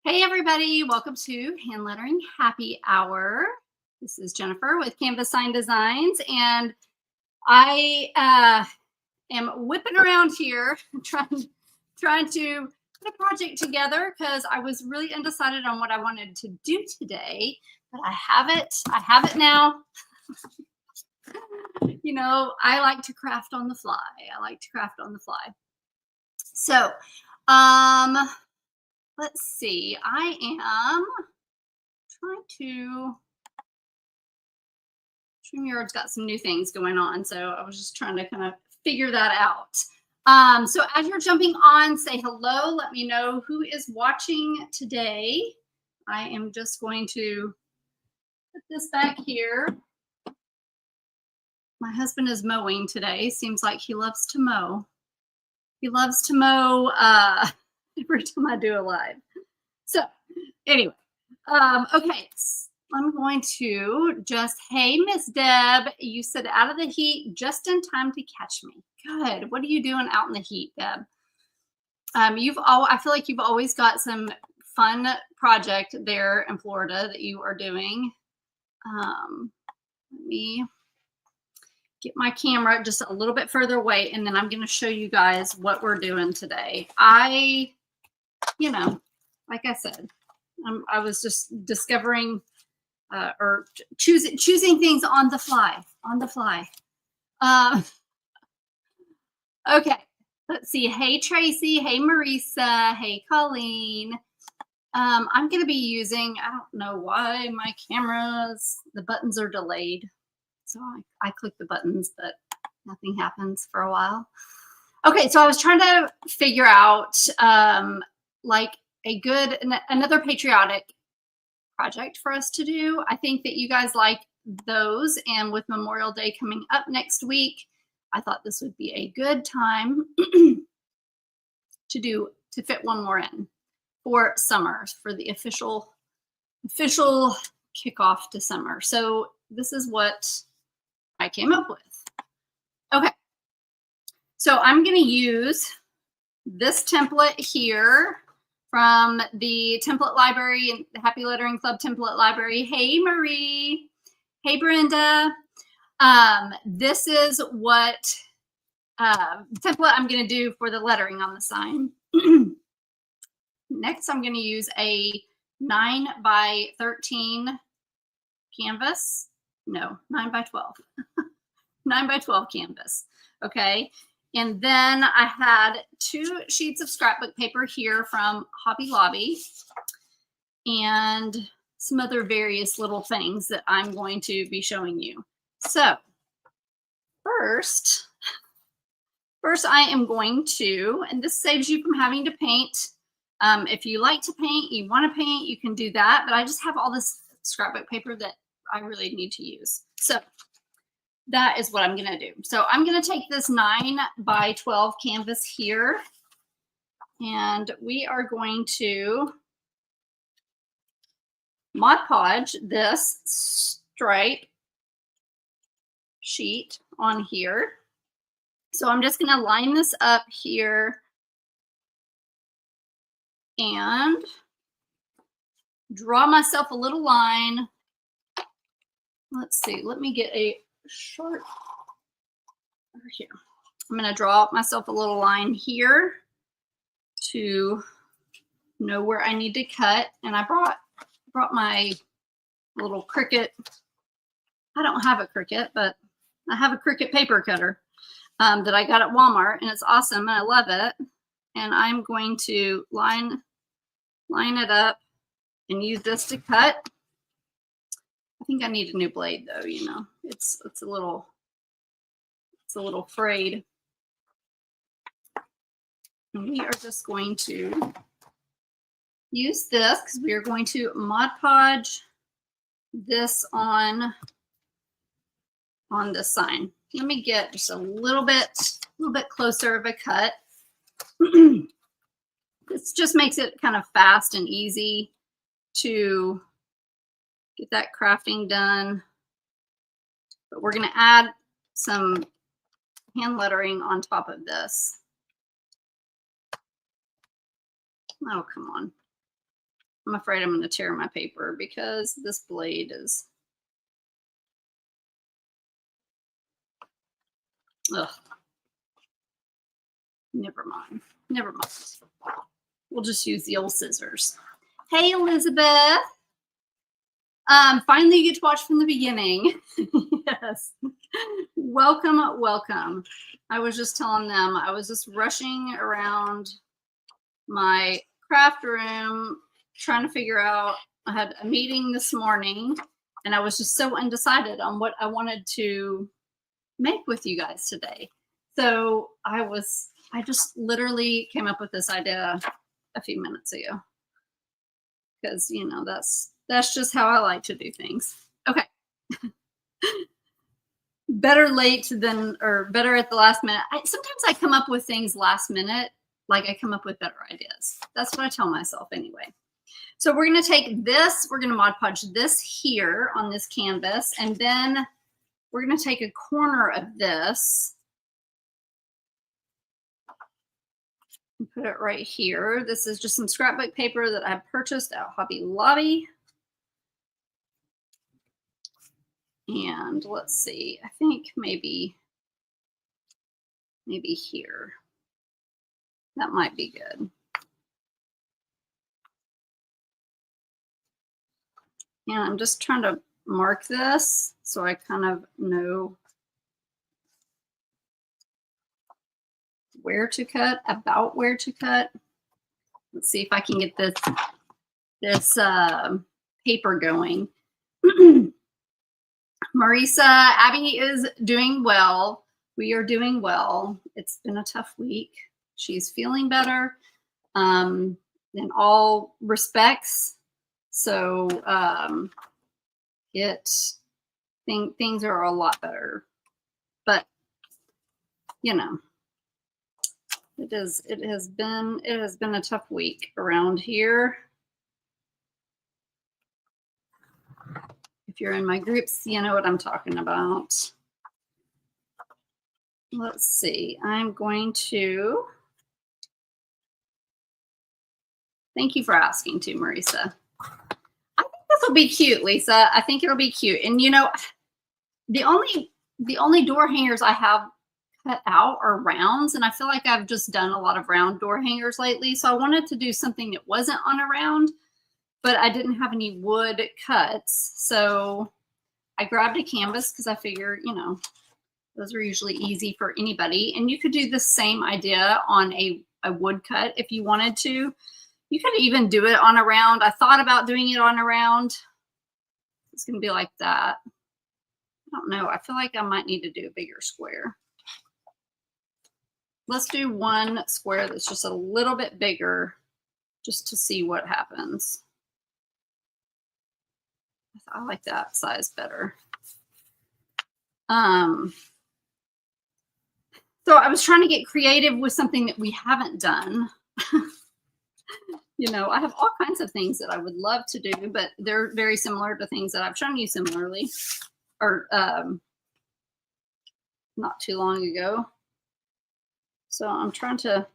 Hey everybody, welcome to Hand Lettering Happy Hour. This is Jennifer with Canvas Sign Designs, and I am whipping around here trying to put a project together because I was really undecided on what I wanted to do today, but I have it. I have it now. You know, I like to craft on the fly. So, um, let's see. I am trying to. StreamYard's got some new things going on, so I was just trying to kind of figure that out. So as you're jumping on, say hello. Let me know who is watching today. I am just going to put this back here. My husband is mowing today. Seems like he loves to mow. He loves to mow every time I do a live. So anyway, okay. I'm going to just, hey, Miss Deb, you said out of the heat just in time to catch me. Good. What are you doing out in the heat, Deb? I feel like you've always got some fun project there in Florida that you are doing. Let me get my camera just a little bit further away, and then I'm going to show you guys what we're doing today. Like I said, I was just discovering or choosing things on the fly. Okay, let's see. Hey, Tracy. Hey, Marisa. Hey, Colleen. I'm going to be using, I don't know why my the buttons are delayed. So I click the buttons, but nothing happens for a while. Okay, so I was trying to figure out like another patriotic project for us to do. I think that you guys like those, and with Memorial Day coming up next week, I thought this would be a good time to fit one more in for summer, for the official kickoff to summer. So this is what I came up with. Okay, so I'm going to use this template here from the template library and the Happy Lettering Club template library. Hey, Marie. Hey, Brenda. This is what template I'm going to do for the lettering on the sign. Next, I'm going to use a 9 by 13 canvas. No, 9 by 12. 9 by 12 canvas. Okay. And then I had 2 sheets of scrapbook paper here from Hobby Lobby and some other various little things that I'm going to be showing you. So first I am going to, and this saves you from having to paint. If you like to paint, you want to paint, you can do that. But I just have all this scrapbook paper that I really need to use. So that is what I'm going to do. So I'm going to take this 9 by 12 canvas here, and we are going to Mod Podge this stripe sheet on here. So I'm just going to line this up here and draw myself a little line. Let's see. Let me get a short over here. I'm going to draw myself a little line here to know where I need to cut. And I brought my little Cricut. I don't have a Cricut, but I have a Cricut paper cutter that I got at Walmart, and it's awesome and I love it. And I'm going to line it up and use this to cut. I think I need a new blade though, you know. It's a little frayed. And we are just going to use this because we are going to Mod Podge this on this sign. Let me get just a little bit closer of a cut. This just makes it kind of fast and easy to get that crafting done. But we're going to add some hand lettering on top of this. Oh, come on. I'm afraid I'm going to tear my paper because this blade is, ugh. Never mind. Never mind. We'll just use the old scissors. Hey, Elizabeth. Finally you get to watch from the beginning. Yes. Welcome, welcome. I was just telling them I was just rushing around my craft room trying to figure out. I had a meeting this morning and I was just so undecided on what I wanted to make with you guys today. So I just literally came up with this idea a few minutes ago because, you know, that's just how I like to do things. Okay. Better late than, or better at the last minute. Sometimes I come up with things last minute, like I come up with better ideas. That's what I tell myself anyway. So we're going to take this, we're going to Mod Podge this here on this canvas, and then we're going to take a corner of this and put it right here. This is just some scrapbook paper that I purchased at Hobby Lobby. And let's see, I think maybe here. That might be good. And I'm just trying to mark this so I kind of know where to cut, about where to cut. Let's see if I can get this paper going. Marisa, Abby is doing well. We are doing well. It's been a tough week. She's feeling better in all respects. So things are a lot better. But you know, it has been a tough week around here. If you're in my groups, you know what I'm talking about. Let's see. I'm going to. Thank you for asking too, Marisa. I think this will be cute, Lisa. I think it'll be cute. And you know, the only door hangers I have cut out are rounds, and I feel like I've just done a lot of round door hangers lately. So I wanted to do something that wasn't on a round, but I didn't have any wood cuts. So I grabbed a canvas because I figure, you know, those are usually easy for anybody. And you could do the same idea on a wood cut if you wanted to. You could even do it on a round. I thought about doing it on a round. It's going to be like that. I don't know. I feel like I might need to do a bigger square. Let's do one square that's just a little bit bigger just to see what happens. I like that size better. So I was trying to get creative with something that we haven't done. You know, I have all kinds of things that I would love to do, but they're very similar to things that I've shown you similarly or not too long ago. So I'm trying to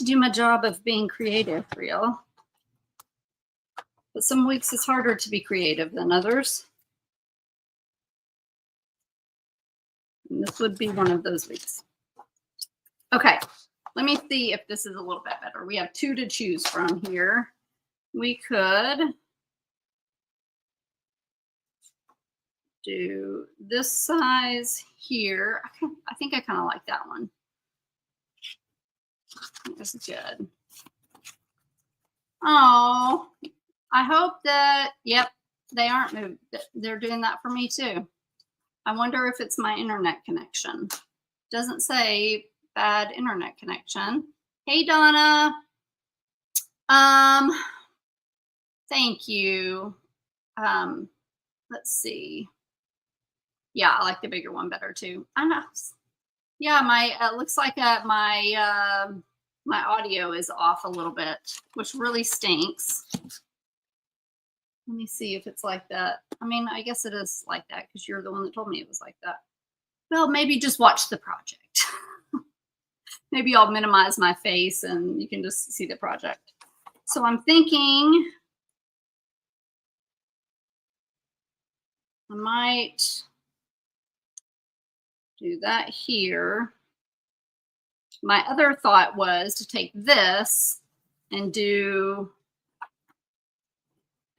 do my job of being creative for y'all. But some weeks it's harder to be creative than others. And this would be one of those weeks. Okay, let me see if this is a little bit better. We have two to choose from here. We could do this size here. I think I kind of like that one. This is good. Oh, I hope that, yep, they aren't moved. They're doing that for me too. I wonder if it's my internet connection. Doesn't say bad internet connection. Hey, Donna. Thank you. Let's see. Yeah, I like the bigger one better too. I know. Yeah, my looks like my audio is off a little bit, which really stinks. Let me see if it's like that. I mean, I guess it is like that because you're the one that told me it was like that. Well, maybe just watch the project. Maybe I'll minimize my face and you can just see the project. So I'm thinking I might do that here. My other thought was to take this and do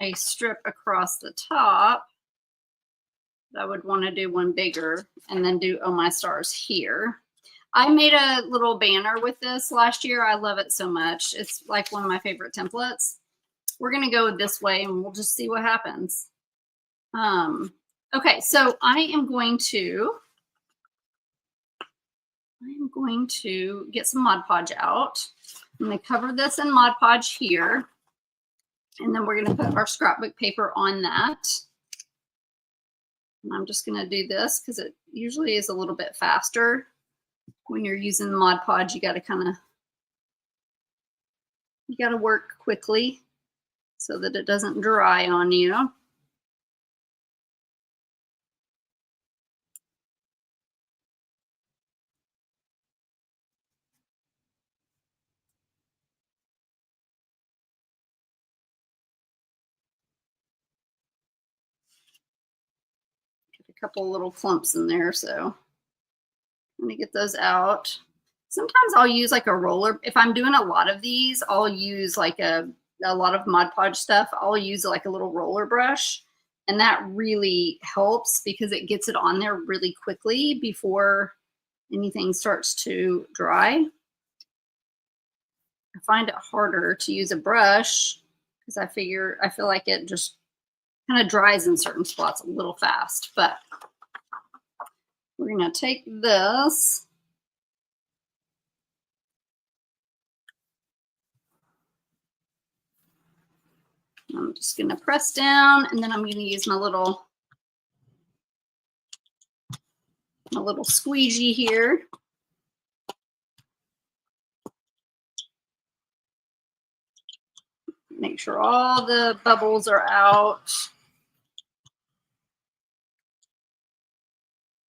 a strip across the top. I would want to do one bigger and then do Oh My Stars here. I made a little banner with this last year. I love it so much. It's like one of my favorite templates. We're going to go this way and we'll just see what happens. Okay, so I am going to get some Mod Podge out. I'm going to cover this in Mod Podge here. And then we're going to put our scrapbook paper on that. And I'm just going to do this because it usually is a little bit faster. When you're using Mod Podge, you got to work quickly so that it doesn't dry on you. Get a couple little clumps in there, so let me get those out. Sometimes I'll use like a roller. If I'm doing a lot of these, I'll use like a lot of Mod Podge stuff. I'll use like a little roller brush, and that really helps because it gets it on there really quickly before anything starts to dry. I find it harder to use a brush because I feel like it just kind of dries in certain spots a little fast. But we're going to take this. I'm just going to press down, and then I'm going to use my little squeegee here. Make sure all the bubbles are out.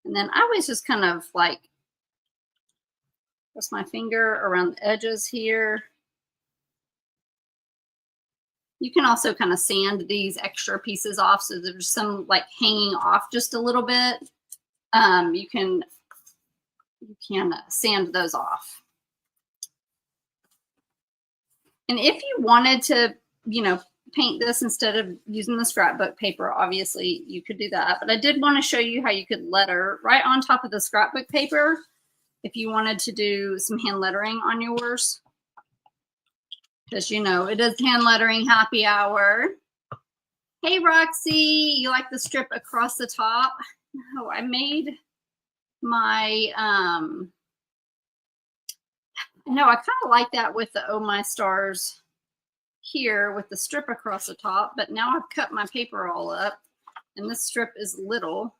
And then I always just kind of like press my finger around the edges here. You can also kind of sand these extra pieces off so there's some like hanging off just a little bit. You can sand those off. And if you wanted to, paint this instead of using the scrapbook paper, obviously you could do that. But I did want to show you how you could letter right on top of the scrapbook paper if you wanted to do some hand lettering on yours. Because it is hand lettering happy hour. Hey Roxy, you like the strip across the top? No, I made my no, I kind of like that with the Oh My Stars here with the strip across the top, but now I've cut my paper all up and this strip is little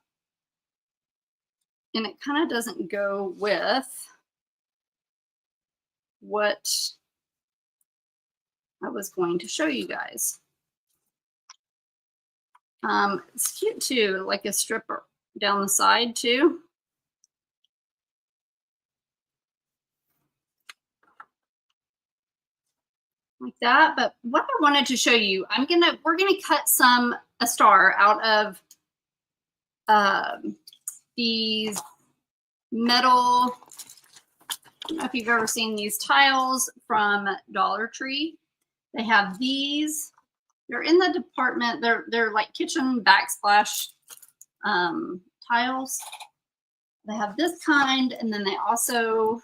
and it kind of doesn't go with what I was going to show you guys. It's cute too, like a strip down the side too. Like that. But what I wanted to show you, we're gonna cut a star out of these metal. I don't know if you've ever seen these tiles from Dollar Tree. They have these. They're in the department. They're like kitchen backsplash tiles. They have this kind, and then they also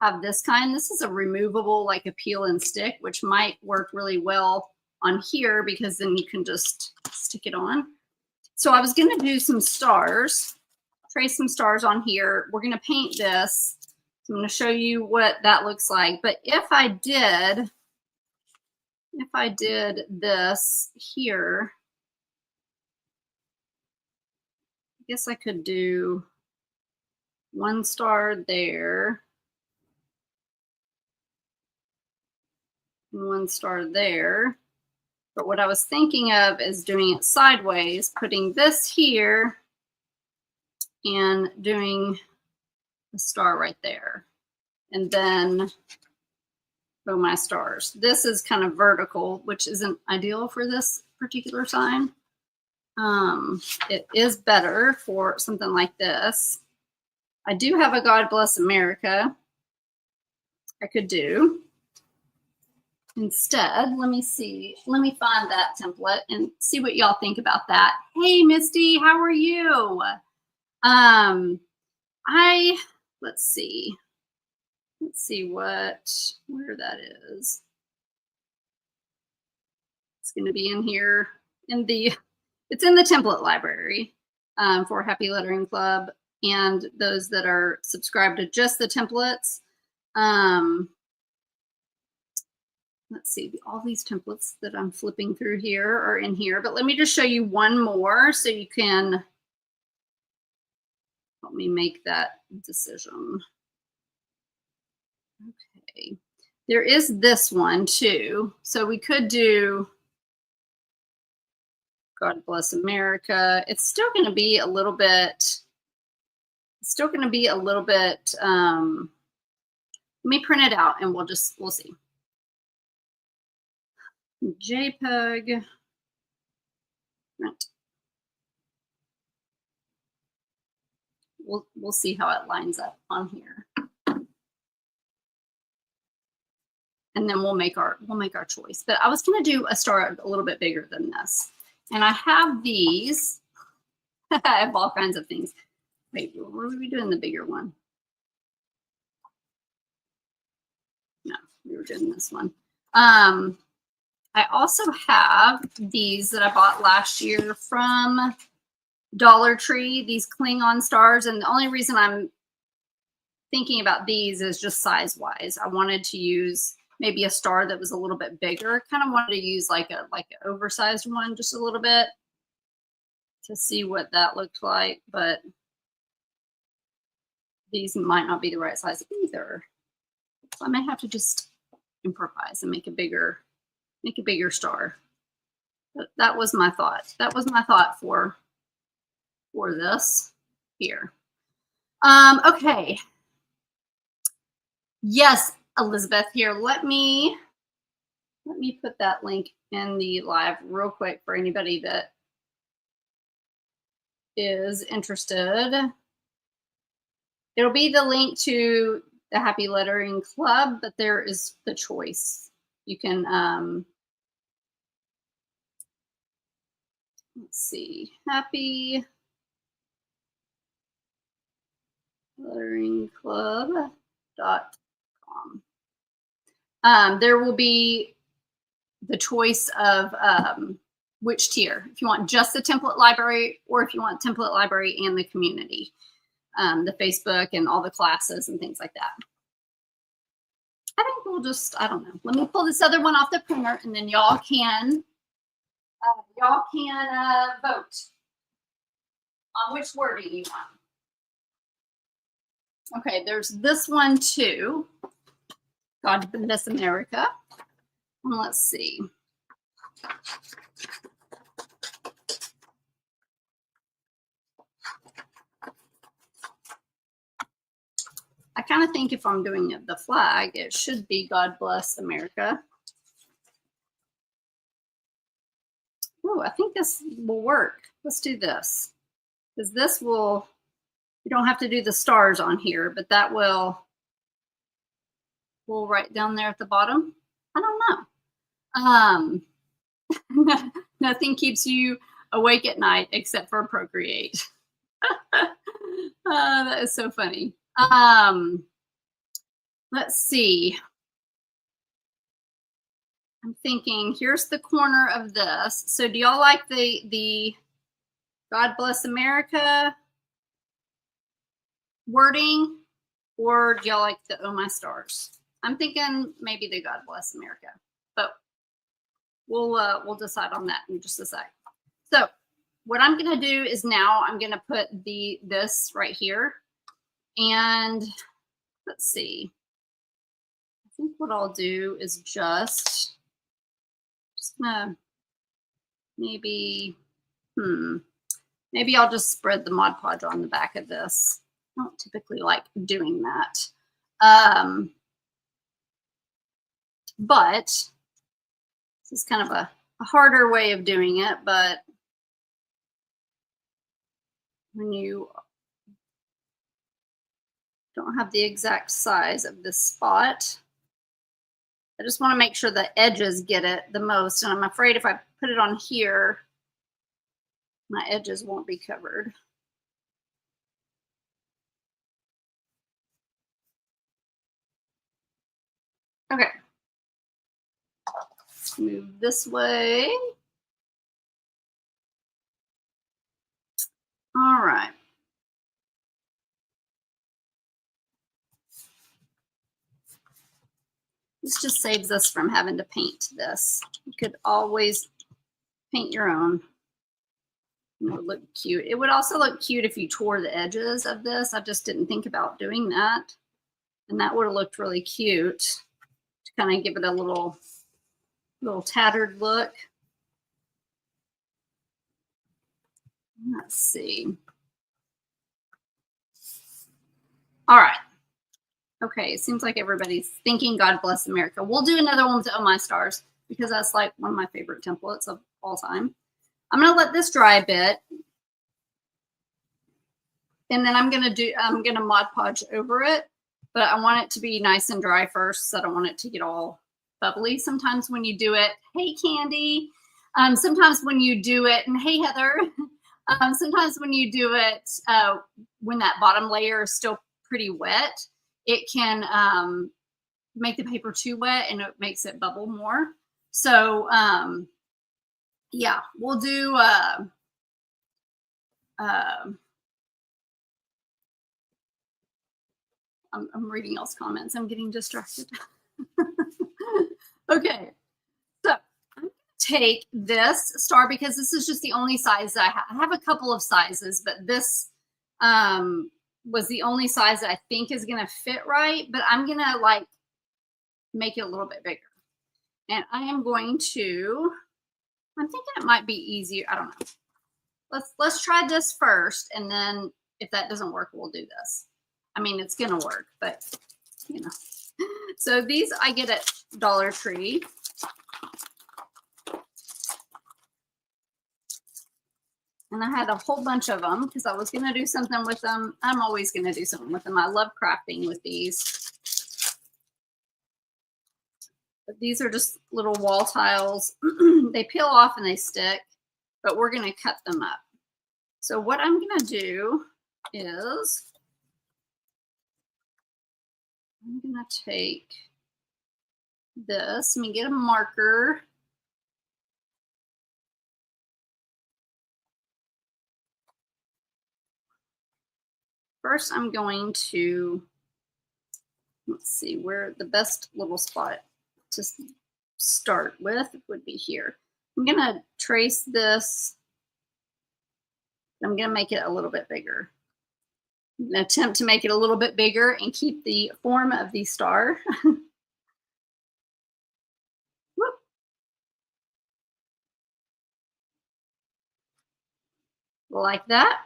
have this kind. This is a removable, like a peel and stick, which might work really well on here because then you can just stick it on. So I was going to do some stars, trace some stars on here. We're going to paint this. So I'm going to show you what that looks like. But if I did this here, I guess I could do one star there. One star there. But what I was thinking of is doing it sideways, putting this here and doing a star right there. And then Oh My Stars. This is kind of vertical, which isn't ideal for this particular sign. it is better for something like this. I do have a God Bless America I could do. Instead, let me see. Let me find that template and see what y'all think about that. Hey, Misty, how are you? Let's see. Let's see where that is. It's going to be in here it's in the template library for Happy Lettering Club and those that are subscribed to just the templates. Let's see, all these templates that I'm flipping through here are in here, but let me just show you one more so you can help me make that decision. Okay, there is this one too. So we could do God Bless America. It's still going to be a little bit, let me print it out and we'll see. JPEG. Right. We'll see how it lines up on here. And then we'll make our choice. But I was going to do a star a little bit bigger than this. And I have these. I have all kinds of things. Wait, what are we doing the bigger one? No, we were doing this one. I also have these that I bought last year from Dollar Tree, these Klingon stars. And the only reason I'm thinking about these is just size-wise. I wanted to use maybe a star that was a little bit bigger. Kind of wanted to use like an oversized one just a little bit to see what that looked like. But these might not be the right size either. So I may have to just improvise and make a bigger star. But that was my thought. That was my thought for this here. Okay. Yes, Elizabeth, here. Let me put that link in the live real quick for anybody that is interested. It'll be the link to the Happy Lettering Club, but there is the choice. You can let's see, Happy Lettering Club.com. There will be the choice of which tier, if you want just the template library or if you want template library and the community, the Facebook and all the classes and things like that. I think we'll just, I don't know. Let me pull this other one off the printer and then y'all can vote on which wording you want. Okay, there's this one too. God Bless America. And let's see. I kind of think if I'm doing the flag, it should be God Bless America. Oh, I think this will work. Let's do this. Because this will, you don't have to do the stars on here, but that will right down there at the bottom. I don't know. Nothing keeps you awake at night except for Procreate. That is so funny. Let's see. I'm thinking, here's the corner of this. So do y'all like the God Bless America wording, or do y'all like the Oh My Stars? I'm thinking maybe the God Bless America, but we'll decide on that in just a sec. So what I'm going to do is now I'm going to put this right here, and let's see. I think what I'll do is just gonna maybe I'll just spread the Mod Podge on the back of this. I don't typically like doing that. But this is kind of a harder way of doing it, but when you don't have the exact size of this spot. I just want to make sure the edges get it the most. And I'm afraid if I put it on here, my edges won't be covered. Okay. Let's move this way. All right. This just saves us from having to paint this. You could always paint your own. It would look cute. It would also look cute if you tore the edges of this. I just didn't think about doing that. And that would have looked really cute to kind of give it a little tattered look. Let's see. All right. Okay, it seems like everybody's thinking God Bless America. We'll do another one with Oh My Stars because that's like one of my favorite templates of all time. I'm going to let this dry a bit. And then I'm going to Mod Podge over it. But I want it to be nice and dry first, so I don't want it to get all bubbly. Sometimes when you do it, hey, Candy. Sometimes when you do it, and hey, Heather. Sometimes when you do it, when that bottom layer is still pretty wet, it can make the paper too wet and it makes it bubble more. So, yeah, we'll do I'm reading y'all's comments. I'm getting distracted. Okay, so I'm going to take this star because this is just the only size that I have. I have a couple of sizes, but this was the only size that I think is going to fit right. But I'm going to like make it a little bit bigger. And I am going to, I'm thinking it might be easier. I don't know. Let's try this first. And then if that doesn't work, we'll do this. I mean, it's going to work, but you know. So these I get at Dollar Tree. And I had a whole bunch of them because I was going to do something with them. I'm always going to do something with them. I love crafting with these. But these are just little wall tiles. They peel off and they stick, but we're going to cut them up. So what I'm going to do is I'm going to take this. Let me get a marker. First, I'm going to, let's see, where the best little spot to start with would be here. I'm going to trace this. I'm going to make it a little bit bigger. I'm going to attempt to make it a little bit bigger and keep the form of the star. Like that.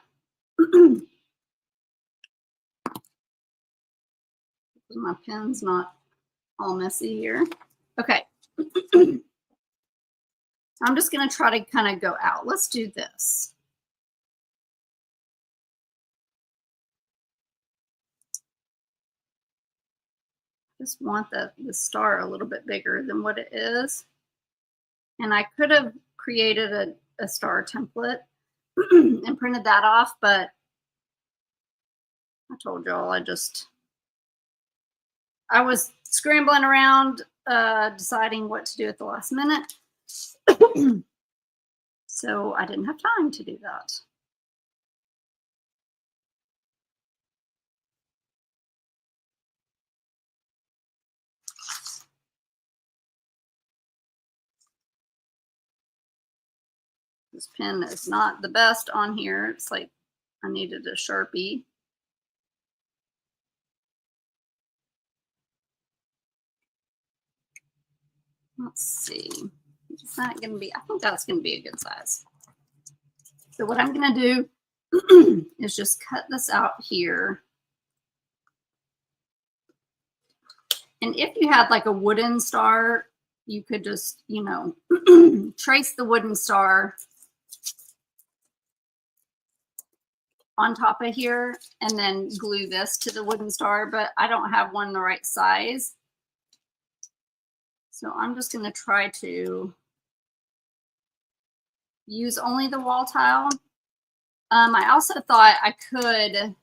My pen's not all messy here. Okay. I'm just going to try to kind of go out. Let's do this. Just want the star a little bit bigger than what it is. And I could have created a star template and printed that off, but I told y'all I was scrambling around deciding what to do at the last minute. So I didn't have time to do that. This pen is not the best on here. It's like I needed a Sharpie. Let's see. Is that going to be, I think that's going to be a good size. So what I'm going to do is just cut this out here. And if you had like a wooden star, you could just, you know, trace the wooden star on top of here and then glue this to the wooden star, but I don't have one the right size. So I'm just going to try to use only the wall tile. I also thought I could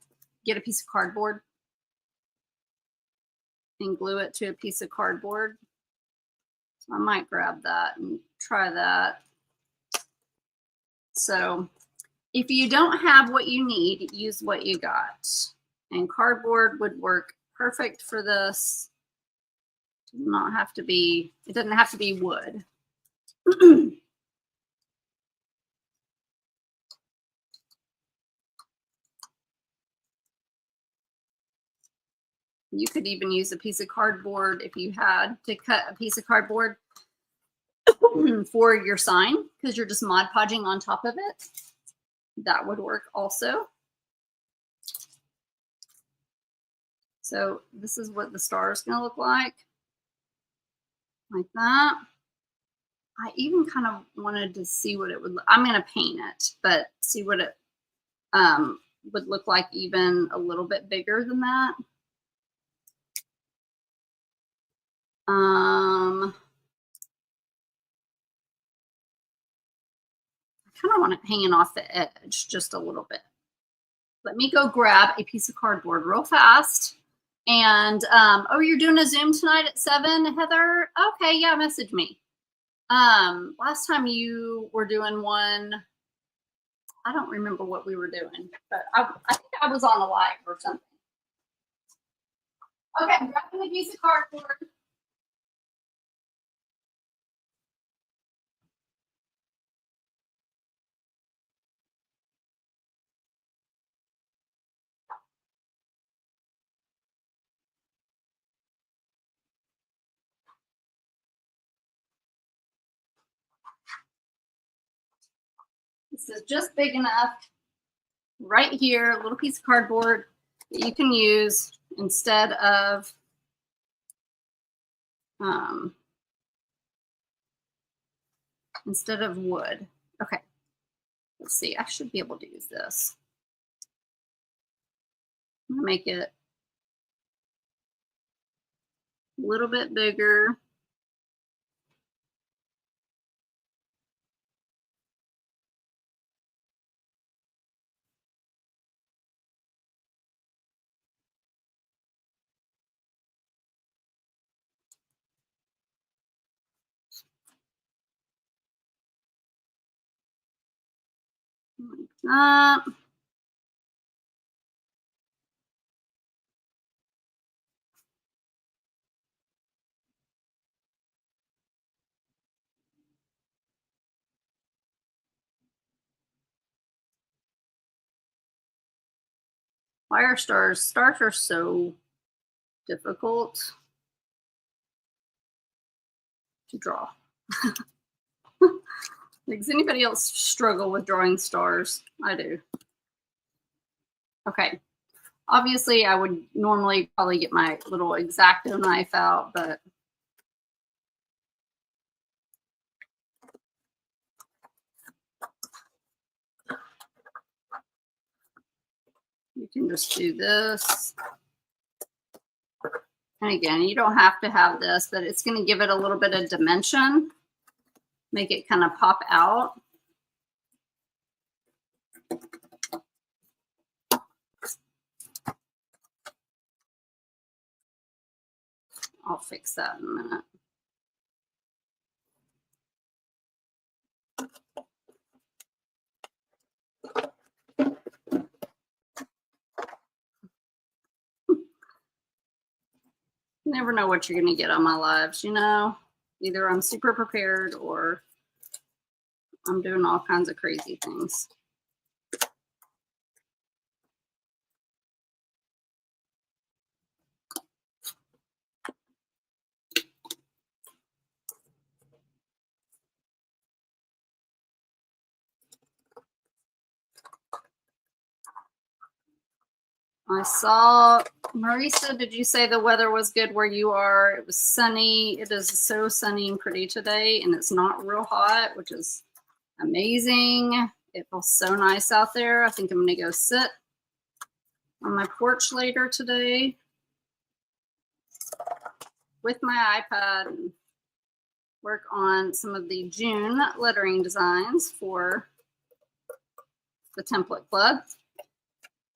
get a piece of cardboard and glue it to a piece of cardboard. So I might grab that and try that. So if you don't have what you need, use what you got. And cardboard would work perfect for this. It doesn't have to be wood. You could even use a piece of cardboard if you had to cut a piece of cardboard for your sign, because you're just Mod Podging on top of it. That would work also. So this is what the star is going to look like that. I even kind of wanted to see what it would look. I'm going to paint it, but see what it would look like even a little bit bigger than that. I kind of want it hanging off the edge just a little bit. Let me go grab a piece of cardboard real fast. And, oh, you're doing a Zoom tonight at 7, Heather? Okay, yeah, message me. Last time you were doing one, I don't remember what we were doing, but I think I was on a live or something. Okay, I'm grabbing a piece of cardboard. This is just big enough right here, a little piece of cardboard that you can use instead of wood. Okay, let's see. I should be able to use this. I'm gonna make it a little bit bigger. Like that. Fire stars. Stars are so difficult to draw. Does anybody else struggle with drawing stars? I do. Okay. Obviously, I would normally probably get my little X-Acto knife out, but you can just do this. And again, you don't have to have this, but it's going to give it a little bit of dimension, make it kind of pop out. I'll fix that in a minute. You never know what you're going to get on my lives, you know? Either I'm super prepared or I'm doing all kinds of crazy things. I saw, Marisa, did you say the weather was good where you are? It was sunny. It is so sunny and pretty today, and it's not real hot, which is amazing. It feels so nice out there. I think I'm going to go sit on my porch later today with my iPad and work on some of the June lettering designs for the Template Club.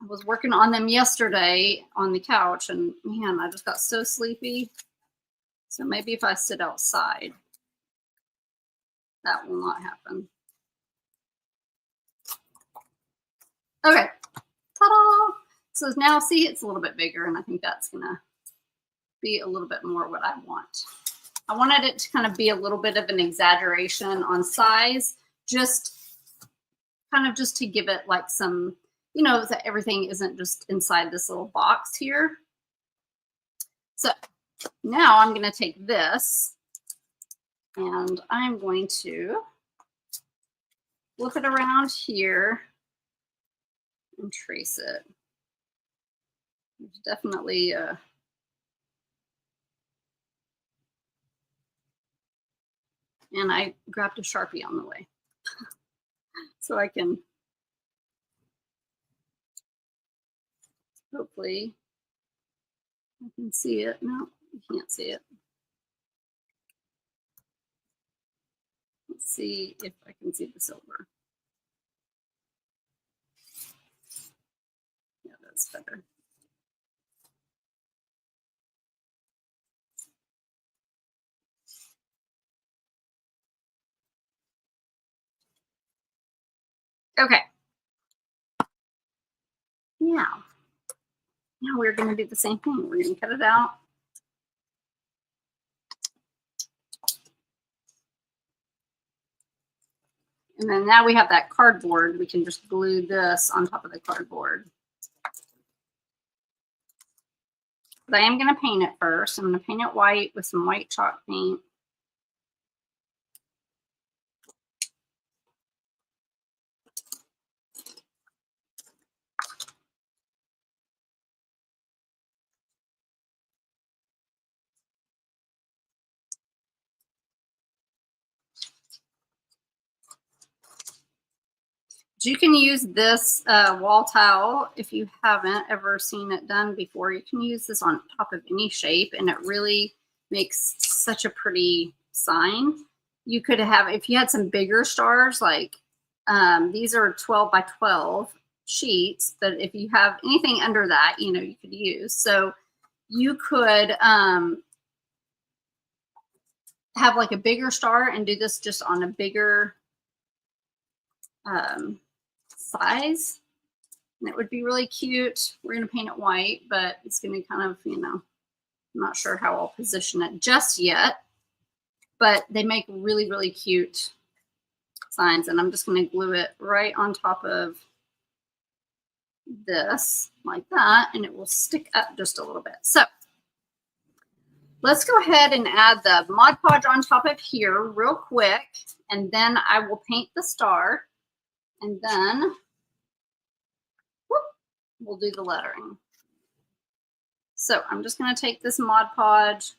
I was working on them yesterday on the couch, and man, I just got so sleepy. So maybe if I sit outside, that will not happen. Okay, ta-da! So now see, it's a little bit bigger, and I think that's gonna be a little bit more what I want. I wanted it to kind of be a little bit of an exaggeration on size, just kind of just to give it like some, you know, that everything isn't just inside this little box here. So now I'm going to take this and I'm going to flip it around here and trace it. There's definitely and I grabbed a Sharpie on the way so I can hopefully I can see it. No, you can't see it. Let's see if I can see the silver. Yeah, that's better. Okay. Now we're going to do the same thing. We're going to cut it out. And then now we have that cardboard. We can just glue this on top of the cardboard. But I am going to paint it first. I'm going to paint it white with some white chalk paint. You can use this wall tile if you haven't ever seen it done before. You can use this on top of any shape, and it really makes such a pretty sign. You could have, if you had some bigger stars, like these are 12 by 12 sheets, but if you have anything under that, you know, you could use. So you could have like a bigger star and do this just on a bigger size, and it would be really cute. We're going to paint it white, but it's going to kind of, you know, I'm not sure how I'll position it just yet, but they make really, really cute signs. And I'm just going to glue it right on top of this like that, and it will stick up just a little bit. So let's go ahead and add the Mod Podge on top of here real quick, and then I will paint the star, and then whoop, we'll do the lettering. So I'm just going to take this Mod Podge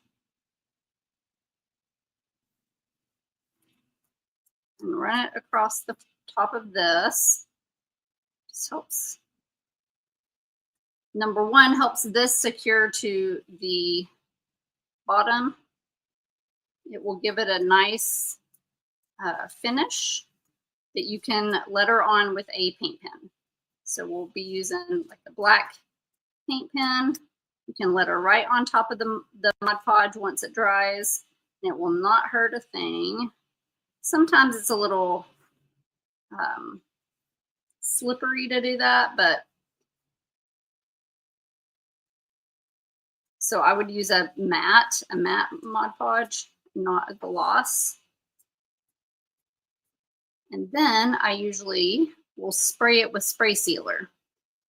and run it across the top of this. This helps. Number one, helps this secure to the bottom. It will give it a nice finish that you can letter on with a paint pen. So we'll be using like the black paint pen. You can letter right on top of the Mod Podge once it dries, and it will not hurt a thing. Sometimes it's a little slippery to do that, but so I would use a matte Mod Podge, not a gloss. And then I usually will spray it with spray sealer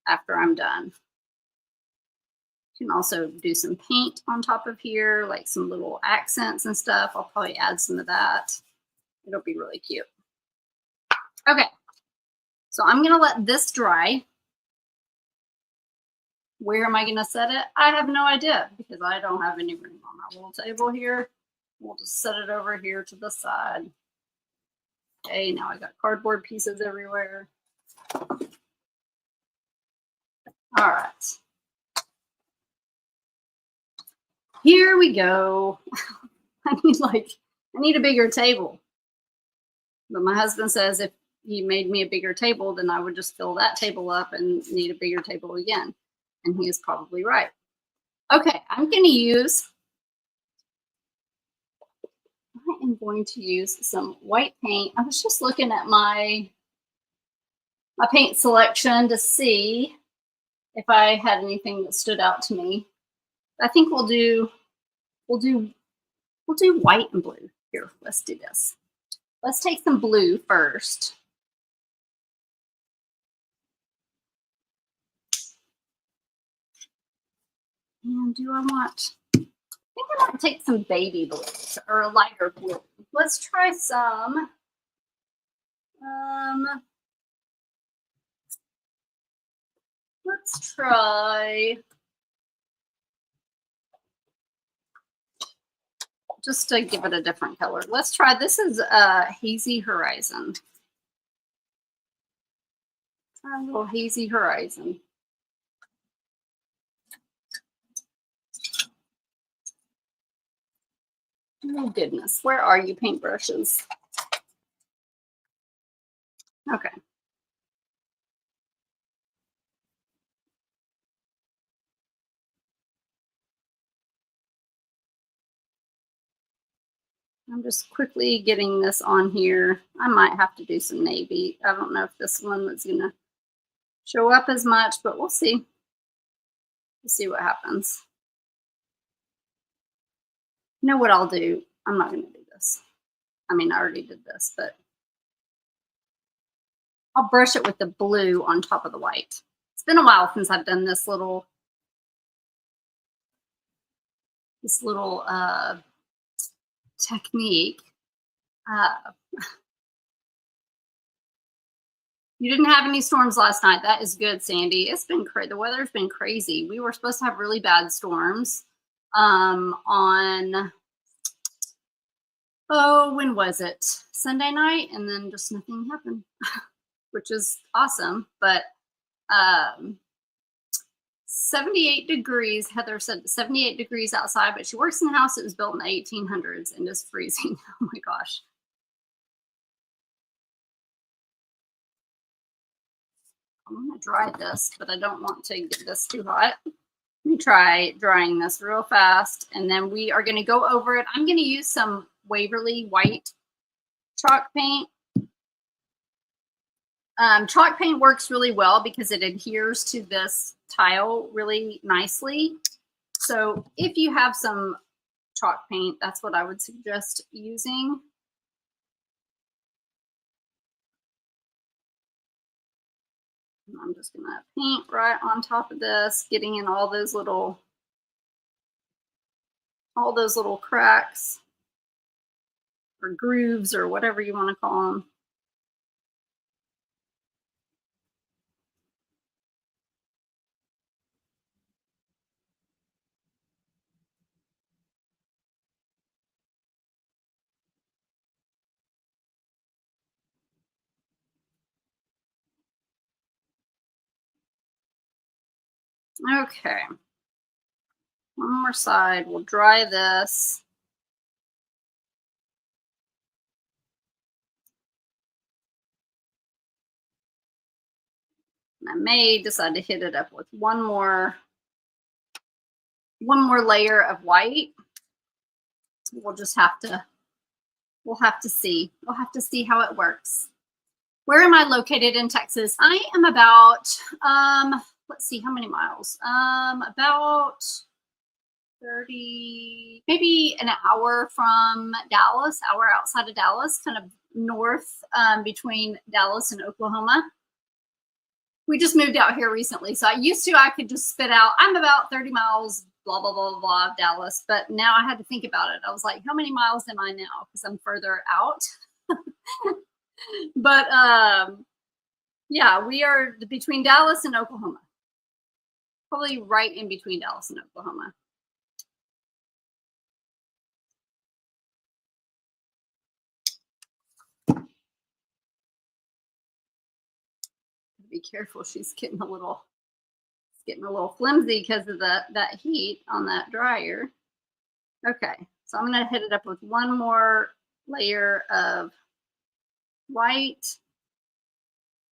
after I'm done. You can also do some paint on top of here, like some little accents and stuff. I'll probably add some of that. It'll be really cute. Okay, so I'm going to let this dry. Where am I going to set it? I have no idea because I don't have any room on my little table here. We'll just set it over here to the side. Okay, now I got cardboard pieces everywhere. All right. Here we go. I need a bigger table. But my husband says if he made me a bigger table, then I would just fill that table up and need a bigger table again. And he is probably right. Okay, I am going to use some white paint. I was just looking at my paint selection to see if I had anything that stood out to me. I think we'll do white and blue. Here, let's do this. Let's take some blue first. And do I want, I think I might take some baby blues or a lighter blue. Let's try some, let's try, just to give it a different color. Let's try, this is Hazy Horizon. Try a little Hazy Horizon. Oh goodness, where are you, paintbrushes? Okay. I'm just quickly getting this on here. I might have to do some navy. I don't know if this one is going to show up as much, but we'll see. We'll see what happens. You know what I'll do? I'm not going to do this. I mean, I already did this, but I'll brush it with the blue on top of the white. It's been a while since I've done this little technique. You didn't have any storms last night. That is good, Sandy. It's been crazy. The weather's been crazy. We were supposed to have really bad storms on, when was it? Sunday night, and then just nothing happened, which is awesome. But 78 degrees. Heather said 78 degrees outside, but she works in a house that was built in the 1800s and is freezing. Oh my gosh. I'm going to dry this, but I don't want to get this too hot. Let me try drying this real fast, and then we are going to go over it. I'm going to use some Waverly white chalk paint. Chalk paint works really well because it adheres to this tile really nicely. So if you have some chalk paint, that's what I would suggest using. I'm just going to paint right on top of this, getting in all those little cracks or grooves or whatever you want to call them. Okay. One more side. We'll dry this. I may decide to hit it up with one more layer of white. We'll just have to, see. We'll have to see how it works. Where am I located in Texas? I am about, let's see, how many miles? About 30, maybe an hour from Dallas, hour outside of Dallas, kind of north between Dallas and Oklahoma. We just moved out here recently. So I could just spit out, I'm about 30 miles, blah, blah, blah, blah, of Dallas. But now I had to think about it. I was like, how many miles am I now? Because I'm further out. But yeah, we are between Dallas and Oklahoma. Probably right in between Dallas and Oklahoma. Be careful, she's getting a little It's getting a little flimsy because of that heat on that dryer. Okay, so I'm gonna hit it up with one more layer of white,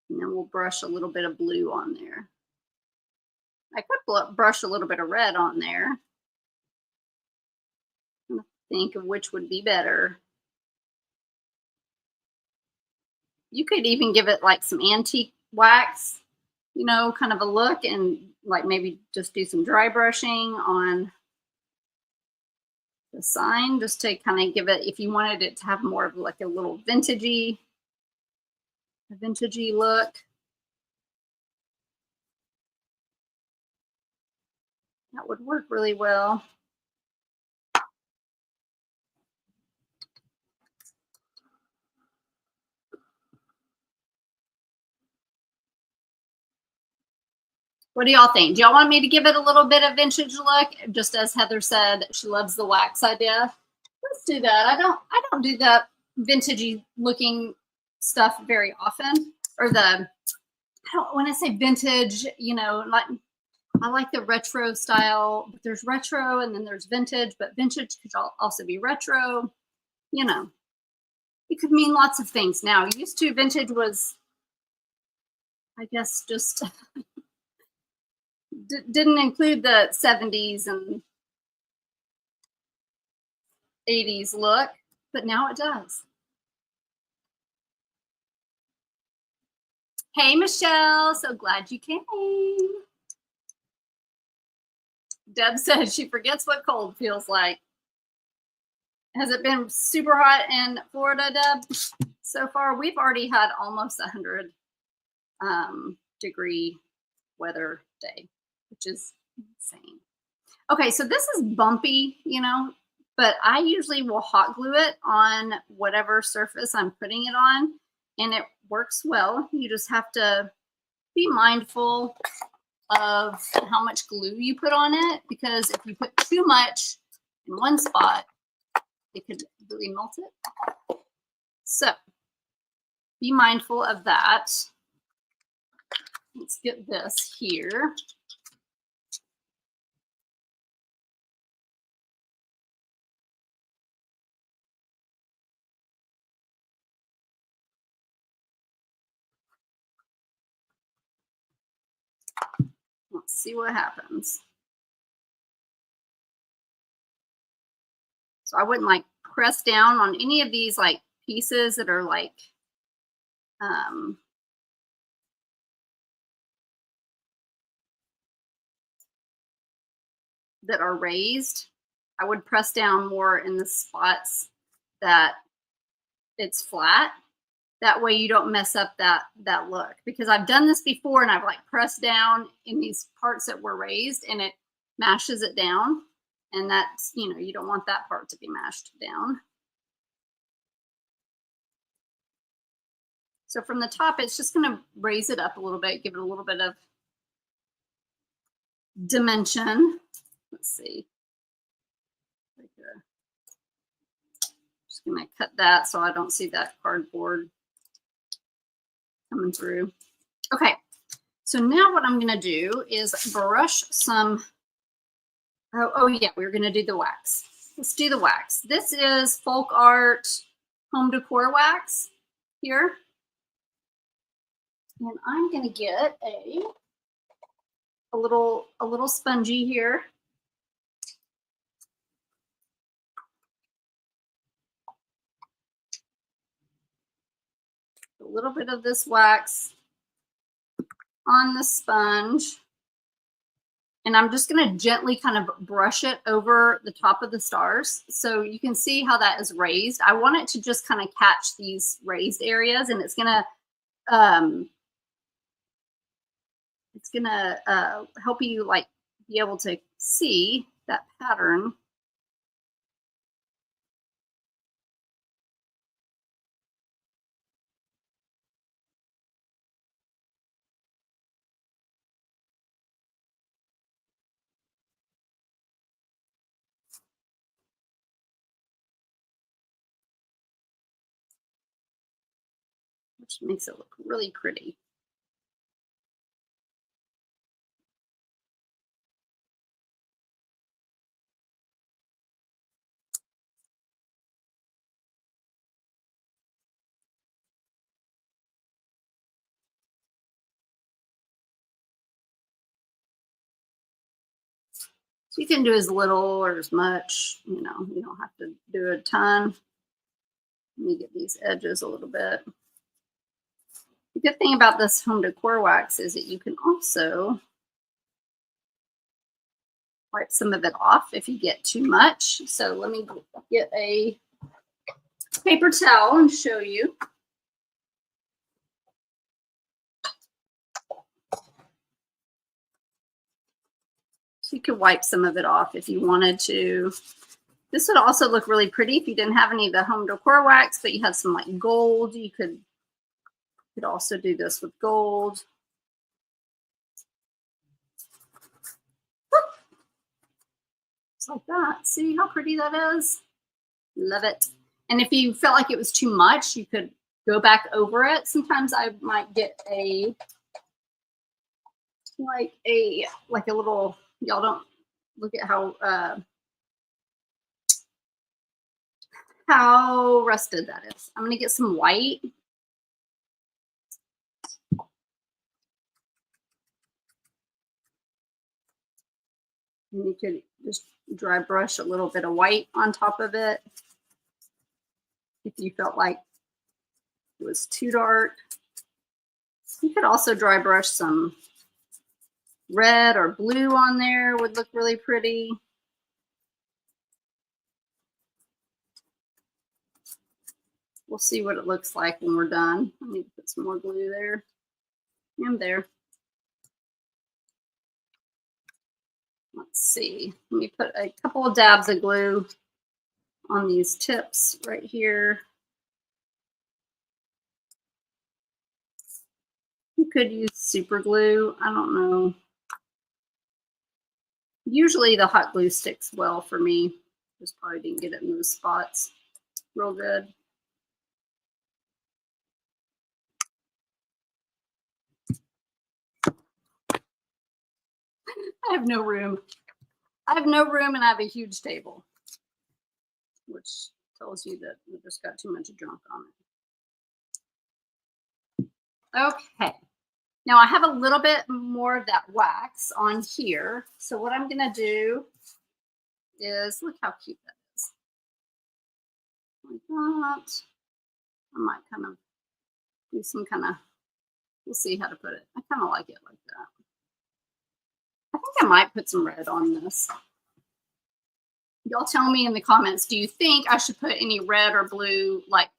and then we'll brush a little bit of blue on there. I could brush a little bit of red on there. Think of which would be better. You could even give it like some antique wax, you know, kind of a look, and like maybe just do some dry brushing on the sign just to kind of give it, if you wanted it to have more of like a little vintagey look. That would work really well. What do y'all think? Do y'all want me to give it a little bit of vintage look? Just as Heather said, she loves the wax idea. Let's do that. I don't do that vintagey looking stuff very often. Or when I say vintage, you know, like I like the retro style, but there's retro and then there's vintage, but vintage could also be retro. You know, it could mean lots of things now. Used to, vintage was, I guess, just didn't include the 70s and 80s look, but now it does. Hey, Michelle, so glad you came. Deb said she forgets what cold feels like. Has it been super hot in Florida, Deb? So far, we've already had almost 100 degree weather day, which is insane. Okay, so this is bumpy, you know, but I usually will hot glue it on whatever surface I'm putting it on, and it works well. You just have to be mindful of how much glue you put on it, because if you put too much in one spot, it could really melt it. So be mindful of that. Let's get this here. Let's see what happens. So I wouldn't like press down on any of these like pieces that are like that are raised. I would press down more in the spots that it's flat. That way you don't mess up that look, because I've done this before and I've like pressed down in these parts that were raised and it mashes it down, and that's, you know, you don't want that part to be mashed down. So from the top, it's just going to raise it up a little bit, give it a little bit of dimension. Let's see. Just going to cut that so I don't see that cardboard coming through. Okay, so now what I'm going to do is brush some. Oh yeah, we're going to do the wax. Let's do the wax. This is Folk Art Home Decor wax here. And I'm going to get a little spongy here. A little bit of this wax on the sponge. And I'm just going to gently kind of brush it over the top of the stars. So you can see how that is raised. I want it to just kind of catch these raised areas, and it's going to help you like be able to see that pattern. Which makes it look really pretty. You can do as little or as much, you know, you don't have to do a ton. Let me get these edges a little bit. The good thing about this home decor wax is that you can also wipe some of it off if you get too much. So let me get a paper towel and show you. So you could wipe some of it off if you wanted to. This would also look really pretty if you didn't have any of the home decor wax, but you had some like gold. You could also do this with gold. Just like that. See how pretty that is? Love it. And if you felt like it was too much, you could go back over it. Sometimes I might get a little, y'all don't look at how rusted that is. I'm going to get some white. And you could just dry brush a little bit of white on top of it if you felt like it was too dark. You could also dry brush some red or blue on there, would look really pretty. We'll see what it looks like when we're done. I need to put some more glue there and there. Let's see. Let me put a couple of dabs of glue on these tips right here. You could use super glue. I don't know. Usually the hot glue sticks well for me. Just probably didn't get it in those spots real good. I have no room. I have no room and I have a huge table, which tells you that we just got too much junk on it. Okay. Now I have a little bit more of that wax on here. So what I'm going to do is, look how cute that is. Like that. I might kind of do some kind of, we'll see how to put it. I kind of like it like that. I think I might put some red on this. Y'all tell me in the comments, do you think I should put any red or blue, like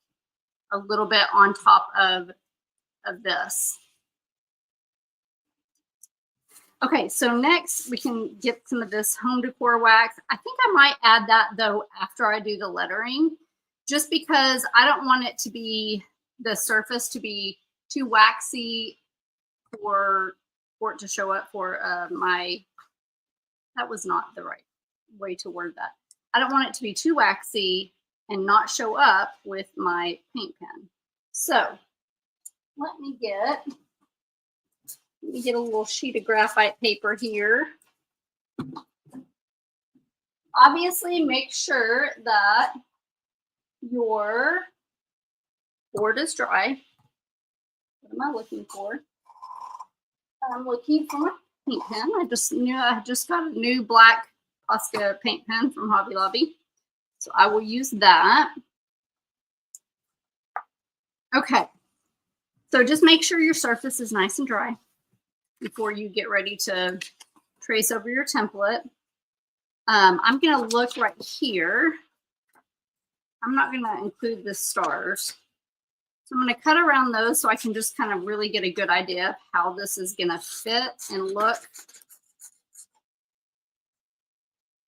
a little bit on top of this? Okay, so next we can get some of this home decor wax. I think I might add that though after I do the lettering, just because I don't want it to be, the surface to be too waxy for it to show up for that was not the right way to word that. I don't want it to be too waxy and not show up with my paint pen. So let me get a little sheet of graphite paper here. Obviously, make sure that your board is dry. What am I looking for? I'm looking for my paint pen. I just got a new black Posca paint pen from Hobby Lobby. So I will use that. Okay. So just make sure your surface is nice and dry before you get ready to trace over your template. I'm going to look right here. I'm not going to include the stars. So I'm going to cut around those so I can just kind of really get a good idea of how this is going to fit and look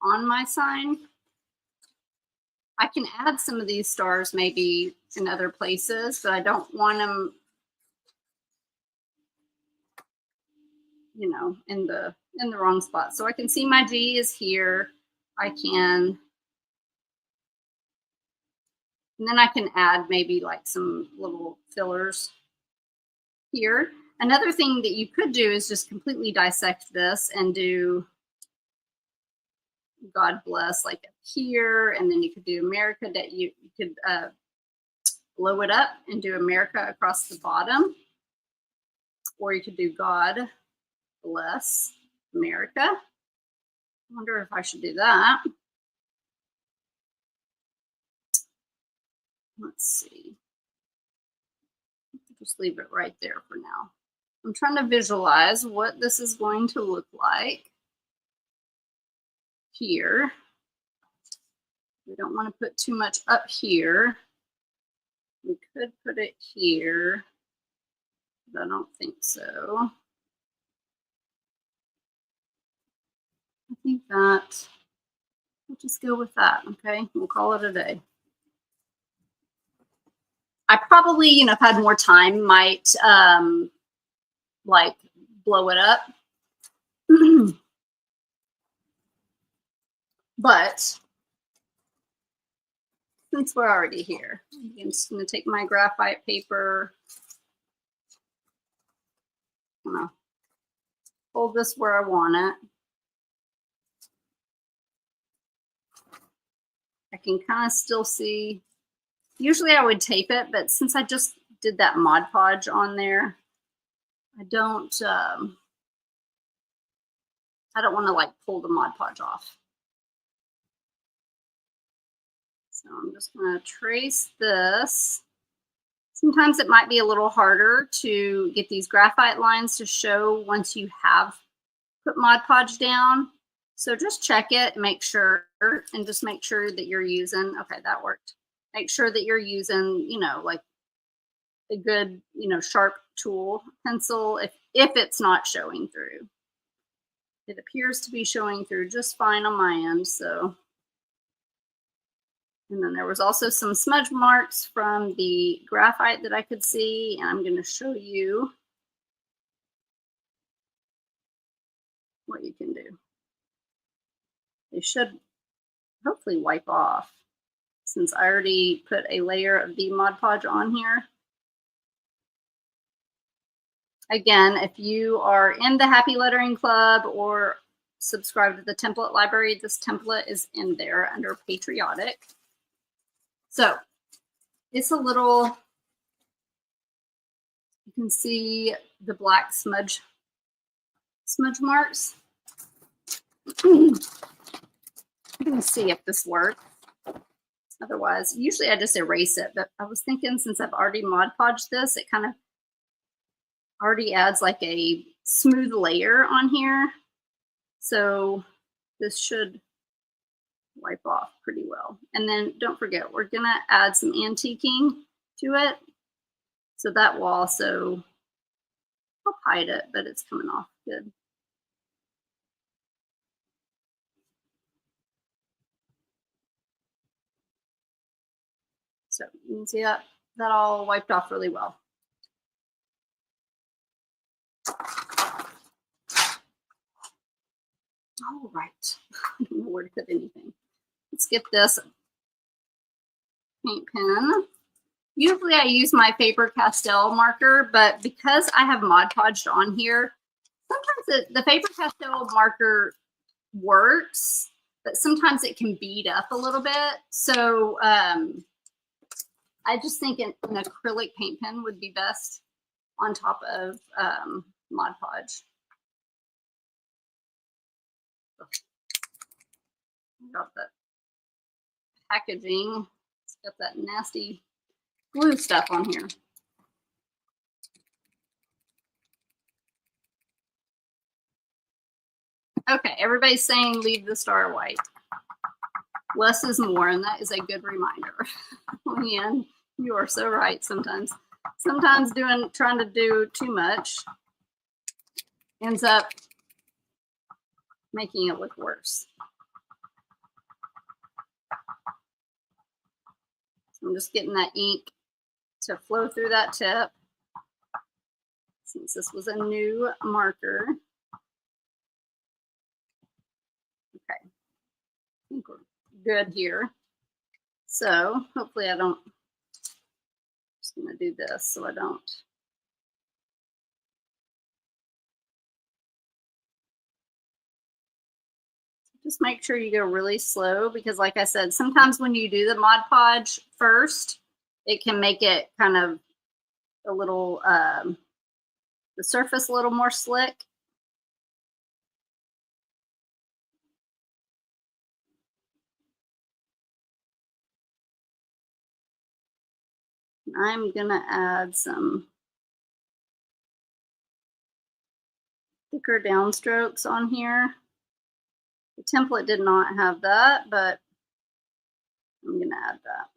on my sign. I can add some of these stars maybe in other places, but I don't want them, you know, in the wrong spot. So I can see my G is here. And then I can add maybe like some little fillers here. Another thing that you could do is just completely dissect this and do God bless like up here, and then you could do America, that you could blow it up and do America across the bottom, or you could do God bless America wonder if I should do that. Let's see. Just leave it right there for now. I'm trying to visualize what this is going to look like here. We don't want to put too much up here. We could put it here, but I don't think so. I think that we'll just go with that. Okay, we'll call it a day. I probably, if I had more time, might like blow it up. But since we're already here, I'm just going to take my graphite paper. I'm going to hold this where I want it. I can kind of still see. Usually I would tape it, but since I just did that Mod Podge on there, I don't want to like pull the Mod Podge off. So I'm just going to trace this. Sometimes it might be a little harder to get these graphite lines to show once you have put Mod Podge down. So just check it, make sure, and just make sure that you're using, okay, that worked. Make sure that you're using, like a good, sharp tool, pencil, if it's not showing through. It appears to be showing through just fine on my end, so. And then there was also some smudge marks from the graphite that I could see, and I'm going to show you what you can do. They should hopefully wipe off since I already put a layer of the Mod Podge on here. Again, if you are in the Happy Lettering Club or subscribe to the template library, this template is in there under Patriotic. So it's a little, you can see the black smudge marks. I'm going to see if this works. Otherwise, usually I just erase it, but I was thinking since I've already Mod Podged this, it kind of already adds like a smooth layer on here. So this should wipe off pretty well. And then don't forget, we're going to add some antiquing to it. So that will also help hide it, but it's coming off good. So you can see that all wiped off really well. All right, I don't know where to put anything. Let's get this paint pen. Usually I use my Faber-Castell marker, but because I have Mod Podged on here, sometimes the Faber-Castell marker works, but sometimes it can bead up a little bit. So I just think an acrylic paint pen would be best on top of Mod Podge. Got that packaging. It's got that nasty glue stuff on here. Okay, everybody's saying leave the star white. Less is more, and that is a good reminder. Leanne, you are so right sometimes. Sometimes trying to do too much ends up making it look worse. So I'm just getting that ink to flow through that tip. Since this was a new marker. Okay, I think we're good here. So hopefully I don't, I'm just gonna do this so I don't. Just make sure you go really slow because like I said, sometimes when you do the Mod Podge first, it can make it kind of a little, the surface a little more slick. I'm gonna add some thicker downstrokes on here. The template did not have that, but I'm gonna add that.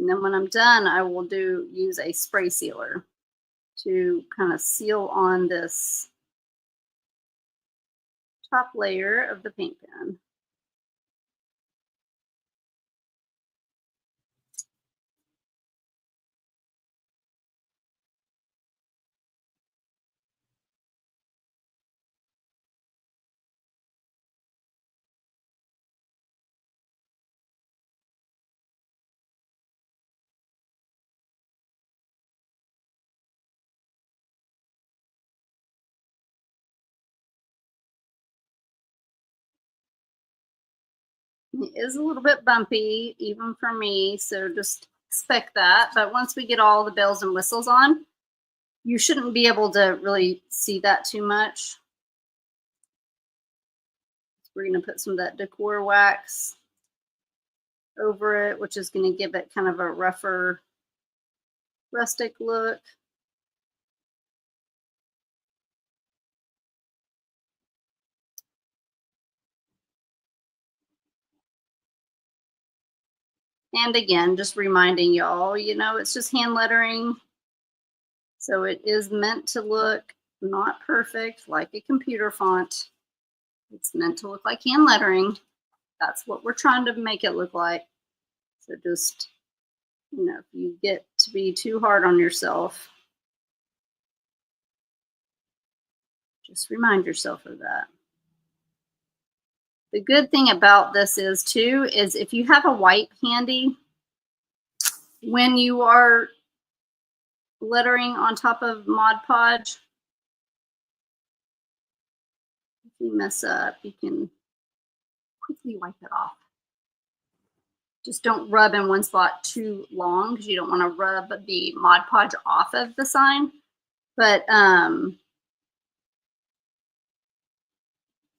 And then when I'm done, I will use a spray sealer to kind of seal on this top layer of the paint pen. It is a little bit bumpy, even for me, so just expect that. But once we get all the bells and whistles on, you shouldn't be able to really see that too much. We're going to put some of that decor wax over it, which is going to give it kind of a rougher, rustic look. And again, just reminding y'all, you know, it's just hand lettering. So it is meant to look not perfect like a computer font. It's meant to look like hand lettering. That's what we're trying to make it look like. So just, you know, if you get to be too hard on yourself, just remind yourself of that. The good thing about this is too, is if you have a wipe handy, when you are lettering on top of Mod Podge, if you mess up, you can quickly wipe it off. Just don't rub in one spot too long because you don't want to rub the Mod Podge off of the sign. But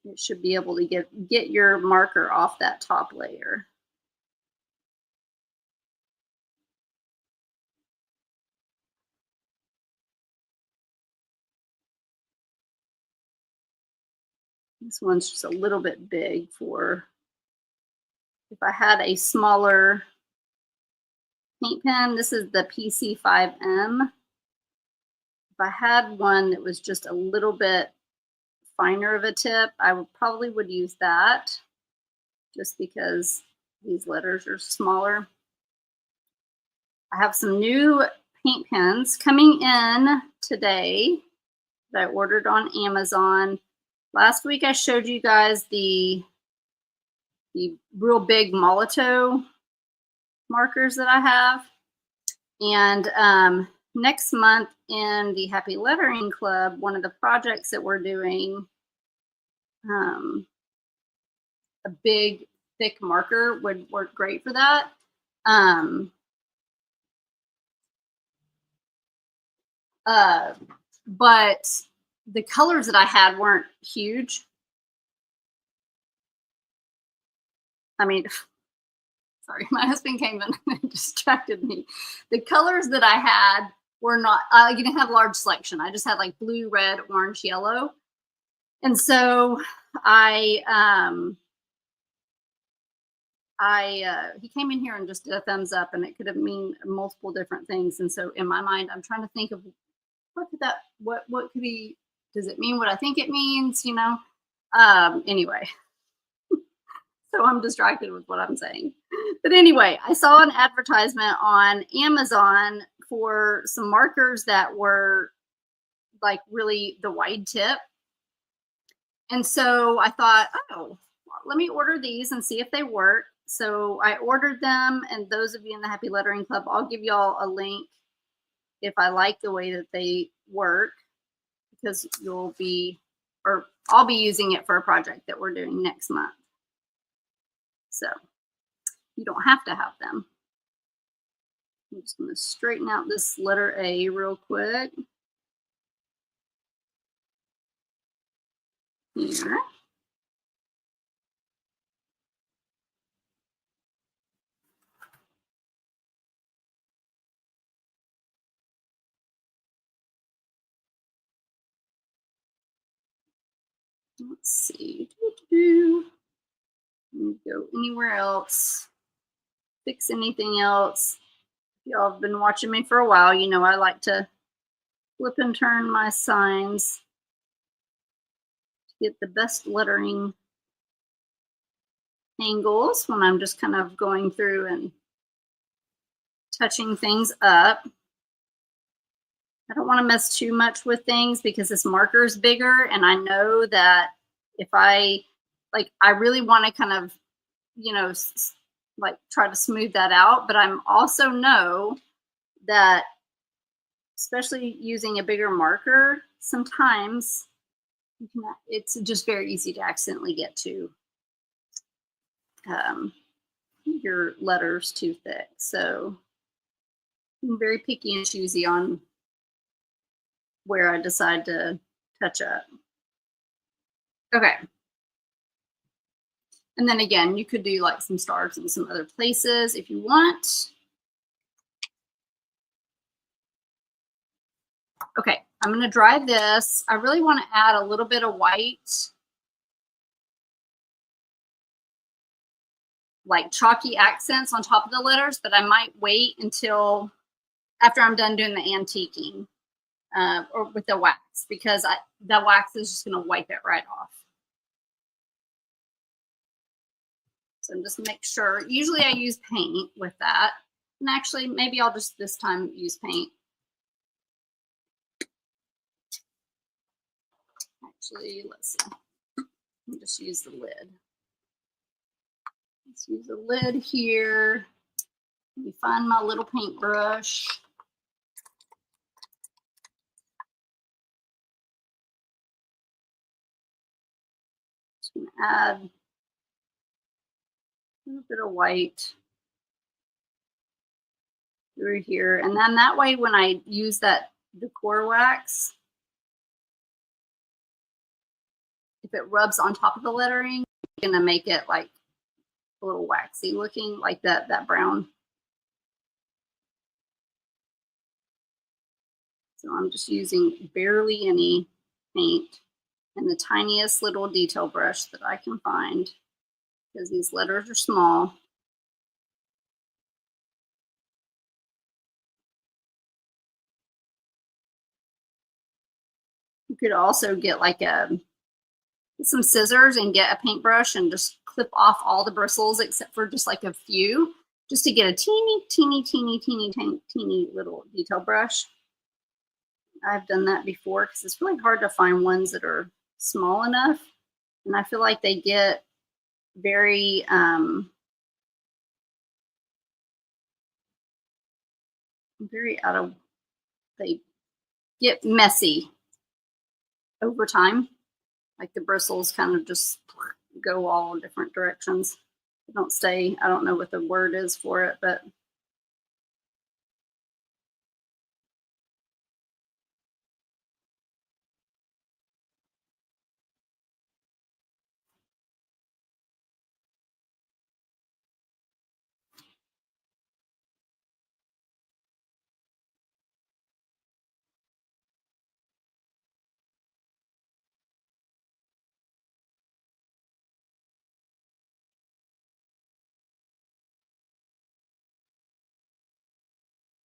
it should be able to get your marker off that top layer. This one's just a little bit big for, if I had a smaller paint pen, this is the PC5M. If I had one that was just a little bit finer of a tip, I would probably use that, just because these letters are smaller. I have some new paint pens coming in today that I ordered on Amazon. Last week I showed you guys the real big Molotow markers that I have. And next month in the Happy Lettering Club, one of the projects that we're doing, a big thick marker would work great for that. But the colors that I had weren't huge. I mean, sorry, my husband came in and distracted me. The colors that I had were not, you didn't have a large selection. I just had like blue, red, orange, yellow. And so he came in here and just did a thumbs up, and it could have mean multiple different things. And so in my mind, I'm trying to think of what could be, does it mean what I think it means, you know? Anyway, so I'm distracted with what I'm saying. But anyway, I saw an advertisement on Amazon for some markers that were like really the wide tip. And so I thought, oh, let me order these and see if they work. So I ordered them, and those of you in the Happy Lettering Club, I'll give y'all a link if I like the way that they work, because or I'll be using it for a project that we're doing next month. So you don't have to have them. I'm just going to straighten out this letter A real quick. Here. Let's see. Go anywhere else. Fix anything else. Y'all have been watching me for a while. You know I like to flip and turn my signs to get the best lettering angles when I'm just kind of going through and touching things up. I don't want to mess too much with things because this marker is bigger, and I know that if I really want to kind of, you know, like try to smooth that out, but I'm also know that especially using a bigger marker, sometimes it's just very easy to accidentally get to your letters too thick. So I'm very picky and choosy on where I decide to touch up. Okay. And then again, you could do like some stars in some other places if you want. Okay, I'm going to dry this. I really want to add a little bit of white, like chalky accents on top of the letters, but I might wait until after I'm done doing the antiquing or with the wax, because the wax is just going to wipe it right off. So just make sure. Usually I use paint with that. And actually, maybe I'll just this time use paint. Actually, let's see. Let me just use the lid. Let's use the lid here. Let me find my little paintbrush. Just going to add a little bit of white through here. And then that way, when I use that decor wax, if it rubs on top of the lettering, it's going to make it like a little waxy looking, like that brown. So I'm just using barely any paint and the tiniest little detail brush that I can find, because these letters are small. You could also get like some scissors and get a paintbrush and just clip off all the bristles except for just like a few, just to get a teeny little detail brush. I've done that before because it's really hard to find ones that are small enough, and I feel like they get very they get messy over time. Like the bristles kind of just go all different directions. They don't stay. I don't know what the word is for it, but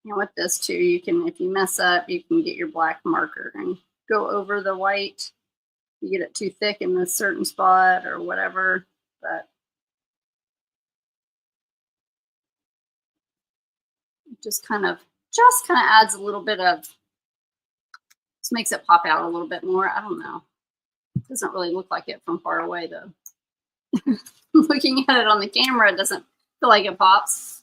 with this too, you can, if you mess up, you can get your black marker and go over the white. You get it too thick in a certain spot or whatever, but it just kind of adds a little bit of, just makes it pop out a little bit more. I don't know. It doesn't really look like it from far away though. Looking at it on the camera, it doesn't feel like it pops.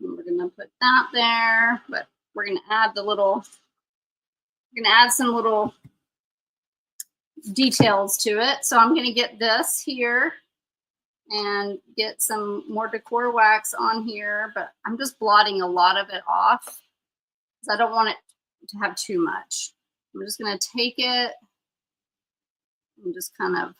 And we're gonna put that there, but we're gonna add some little details to it. So I'm going to get this here and get some more decor wax on here, but I'm just blotting a lot of it off because I don't want it to have too much. I'm just going to take it and just kind of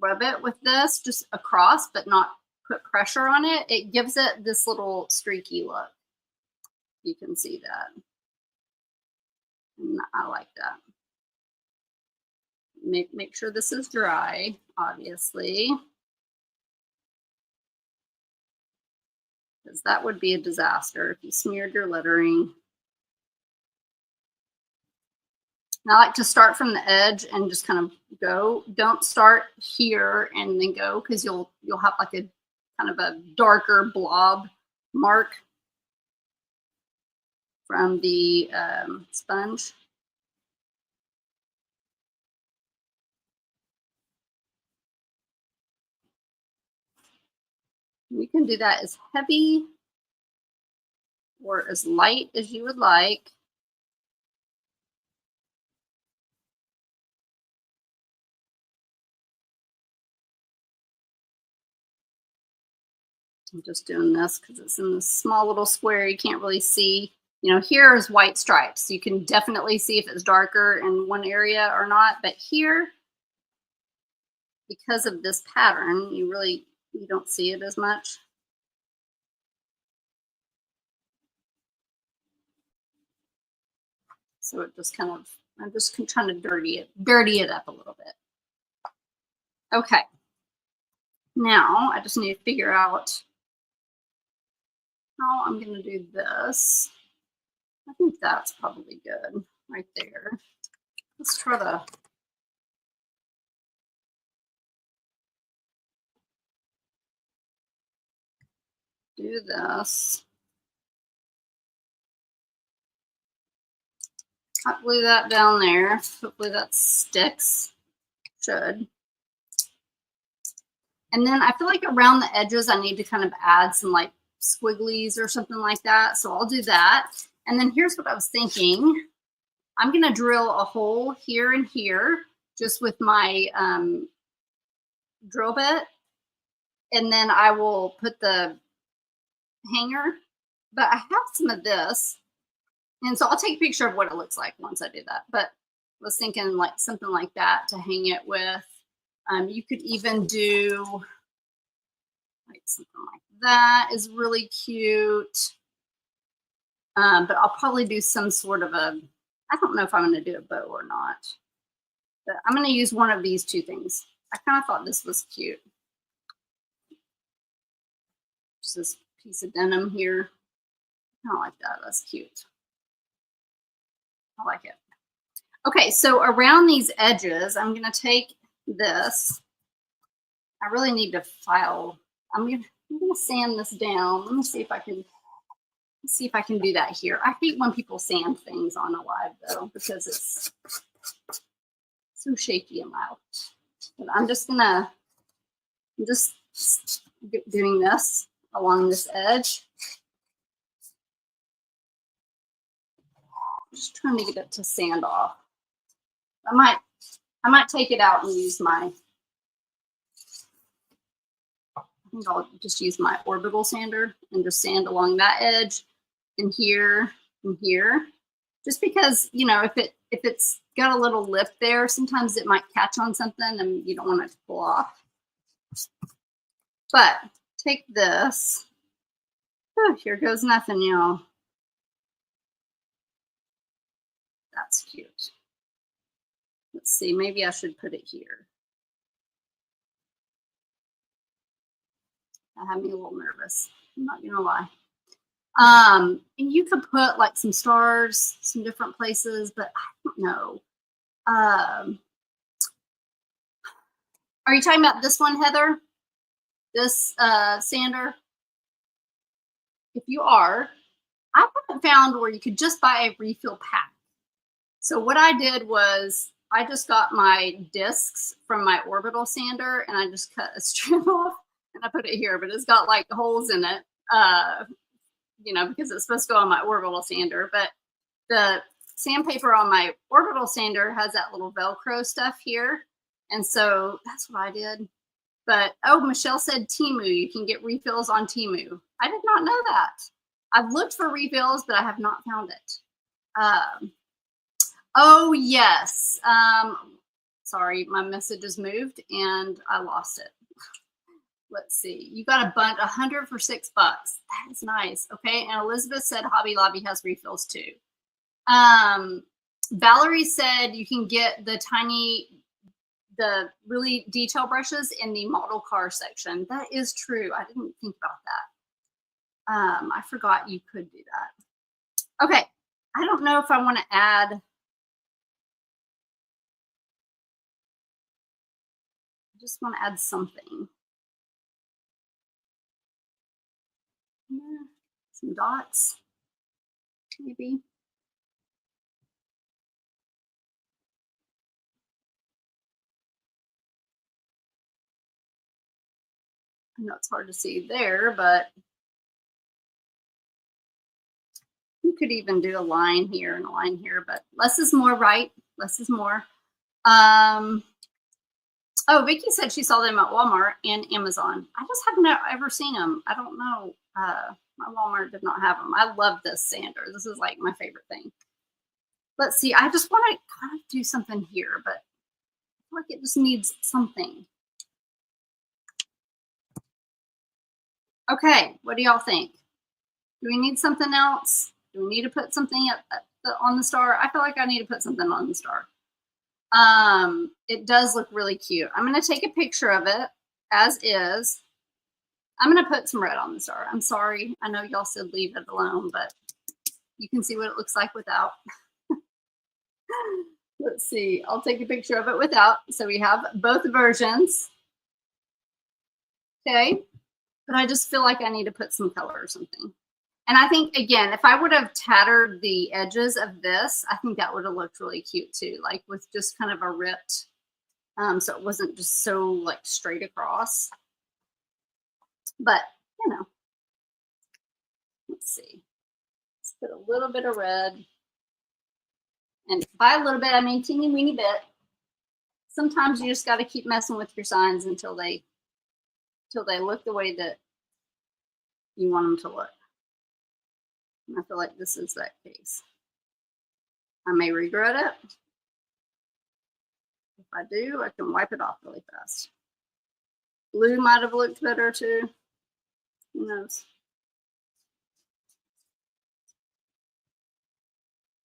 rub it with this just across, but not put pressure on it. It gives it this little streaky look. You can see that. And I like that. Make sure this is dry, obviously, because that would be a disaster if you smeared your lettering. And I like to start from the edge and just kind of go. Don't start here and then go, because you'll have like a kind of a darker blob mark from the sponge. You can do that as heavy or as light as you would like. I'm just doing this because it's in this small little square. You can't really see. You know, here is white stripes. You can definitely see if it's darker in one area or not. But here, because of this pattern, you don't see it as much. So it just kind of, I'm just trying to dirty it up a little bit. Okay. Now I just need to figure out how I'm going to do this. I think that's probably good right there. Let's try to do this. I'll glue that down there. Hopefully that sticks. Should. And then I feel like around the edges, I need to kind of add some like squigglies or something like that. So I'll do that. And then here's what I was thinking. I'm going to drill a hole here and here just with my drill bit. And then I will put the hanger. But I have some of this. And so I'll take a picture of what it looks like once I do that. But I was thinking like something like that to hang it with. You could even do like something like that is really cute. But I'll probably do some sort of a, I don't know if I'm going to do a bow or not. But I'm going to use one of these two things. I kind of thought this was cute. Just this piece of denim here. I don't like that. That's cute. I like it. Okay, so around these edges, I'm going to take this. I really need to file. I'm going to sand this down. Let me see if I can do that here. I hate when people sand things on a live though, because it's so shaky and loud. But I'm just doing this along this edge. Just trying to get it to sand off. I might take it out and use my, I think I'll just use my orbital sander and just sand along that edge and here and here. Just because, you know, if it's got a little lip there, sometimes it might catch on something and you don't want it to pull off. But take this. Oh, here goes nothing, y'all. That's cute. Let's see, maybe I should put it here. That had me a little nervous. I'm not gonna lie. And you could put like some stars, some different places, but I don't know. Are you talking about this one, Heather? This sander? If you are, I haven't found where you could just buy a refill pack. So what I did was I just got my discs from my orbital sander and I just cut a strip off and I put it here, but it's got like holes in it, you know, because it's supposed to go on my orbital sander. But sandpaper on my orbital sander has that little Velcro stuff here. And so that's what I did. But, oh, Michelle said Temu. You can get refills on Temu. I did not know that. I've looked for refills, but I have not found it. Oh, yes. Sorry, my message has moved and I lost it. Let's see. You got a bunch, 100 for $6. That is nice. Okay. And Elizabeth said Hobby Lobby has refills too. Valerie said you can get the really detail brushes in the model car section. That is true. I didn't think about that. I forgot you could do that. Okay. I don't know if I want to add. I just want to add something. Some dots, maybe. I know it's hard to see there, but you could even do a line here and a line here, but less is more, right? Less is more. Oh, Vicky said she saw them at Walmart and Amazon. I just have ever seen them. I don't know. My Walmart did not have them. I love this sander. This is like my favorite thing. Let's see. I just want to kind of do something here, but I feel like it just needs something. Okay, what do y'all think? Do we need something else? Do we need to put something on the star? I feel like I need to put something on the star. It does look really cute. I'm going to take a picture of it as is. I'm going to put some red on the star. I'm sorry. I know y'all said leave it alone, but you can see what it looks like without. Let's see. I'll take a picture of it without. So we have both versions. Okay. But I just feel like I need to put some color or something. And I think, again, if I would have tattered the edges of this, I think that would have looked really cute too, like with just kind of a ripped, so it wasn't just so like straight across. But, you know, let's see. Let's put a little bit of red. And by a little bit, I mean teeny weeny bit. Sometimes you just got to keep messing with your signs until they look the way that you want them to look. And I feel like this is that case. I may regret it. If I do, I can wipe it off really fast. Blue might have looked better too. Who knows?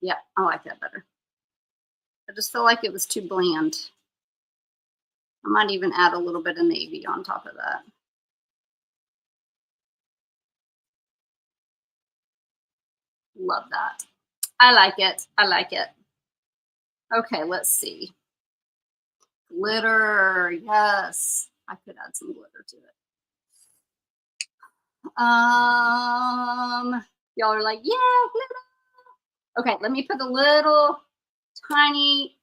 Yeah, I like that better. I just feel like it was too bland. I might even add a little bit of navy on top of that. Love that. I like it. I like it. Okay, let's see. Glitter. Yes. I could add some glitter to it. Y'all are like, yeah, glitter. Okay, let me put a little tiny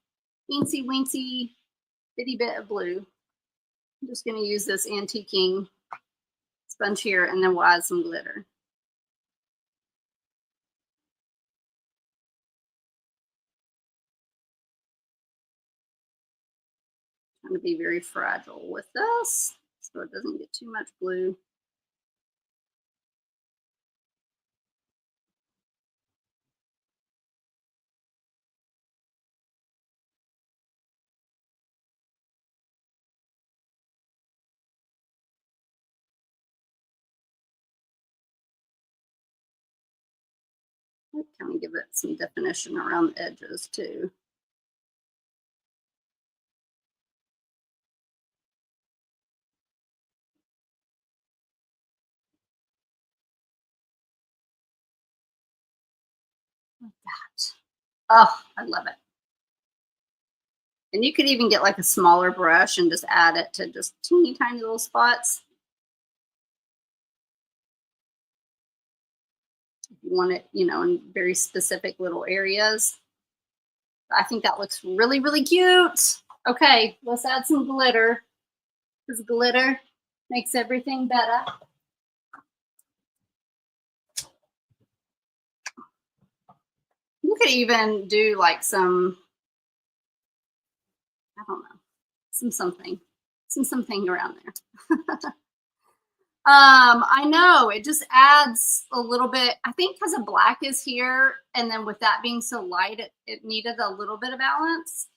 teensy weensy bitty bit of blue. I'm just going to use this antiquing sponge here, and then we'll add some glitter. Trying to be very fragile with this so it doesn't get too much glue. Kind of give it some definition around the edges too. Like that. Oh, I love it. And you could even get like a smaller brush and just add it to just teeny tiny little spots. If you want it, you know, in very specific little areas. I think that looks really, really cute. Okay, let's add some glitter, because glitter makes everything better. could even do like some, I don't know, some something around there. I know it just adds a little bit. I think because the black is here, and then with that being so light, it needed a little bit of balance.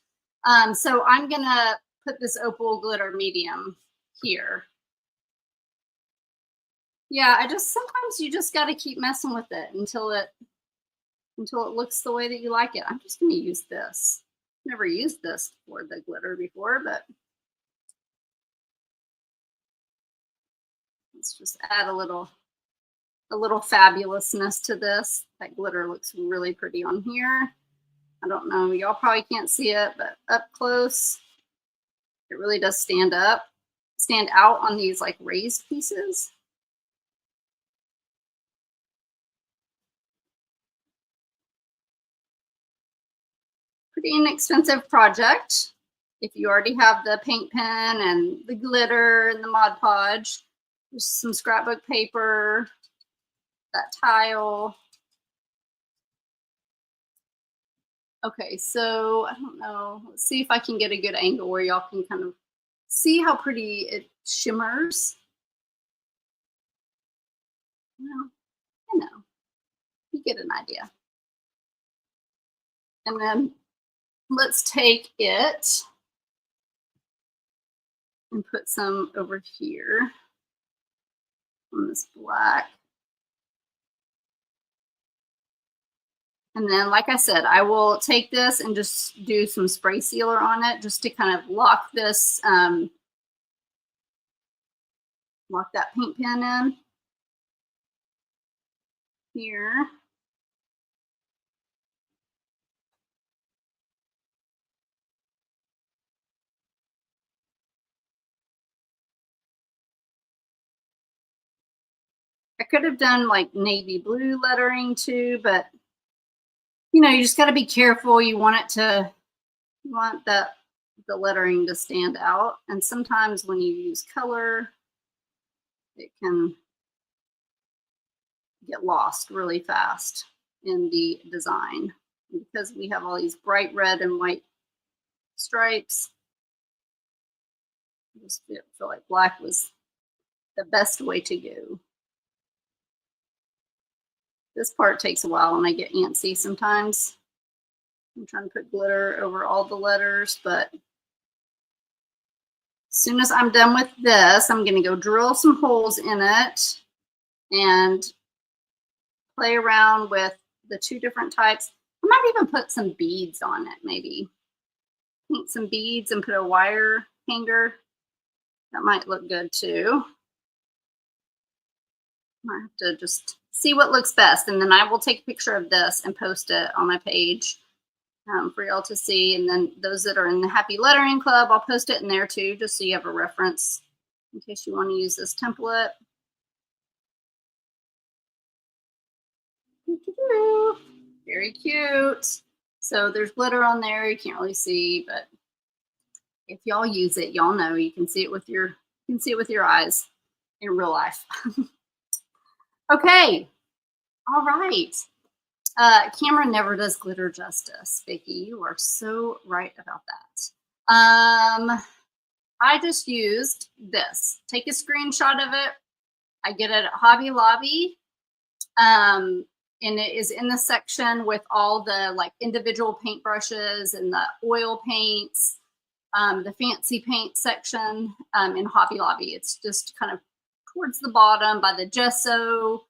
So I'm gonna put this opal glitter medium here. Yeah, sometimes you just got to keep messing with it until it looks the way that you like it. I'm just gonna use this. Never used this for the glitter before, but let's just add a little fabulousness to this. That glitter looks really pretty on here. I don't know, y'all probably can't see it, but up close, it really does stand out on these like raised pieces. Pretty inexpensive project. If you already have the paint pen and the glitter and the Mod Podge, there's some scrapbook paper, that tile. Okay, so I don't know. Let's see if I can get a good angle where y'all can kind of see how pretty it shimmers. No, I know. You get an idea. And then let's take it and put some over here on this black. And then, like I said, I will take this and just do some spray sealer on it just to kind of lock this, lock that paint pen in here. I could have done like navy blue lettering too, but you just got to be careful. You want the lettering to stand out. And sometimes when you use color, it can get lost really fast in the design. And because we have all these bright red and white stripes, I just feel like black was the best way to go. This part takes a while and I get antsy sometimes. I'm trying to put glitter over all the letters, but as soon as I'm done with this, I'm going to go drill some holes in it and play around with the two different types. I might even put some beads on it, maybe. Paint some beads and put a wire hanger. That might look good too. I have to just see what looks best, and then I will take a picture of this and post it on my page for y'all to see. And then those that are in the Happy Lettering Club, I'll post it in there too, just so you have a reference in case you want to use this template. Very cute. So there's glitter on there. You can't really see, but if y'all use it, y'all know you can see it with your eyes in real life. Okay. All right. Camera never does glitter justice, Vicki. You are so right about that. I just used this. Take a screenshot of it. I get it at Hobby Lobby. And it is in the section with all the like individual paintbrushes and the oil paints, the fancy paint section in Hobby Lobby. It's just kind of towards the bottom by the gesso.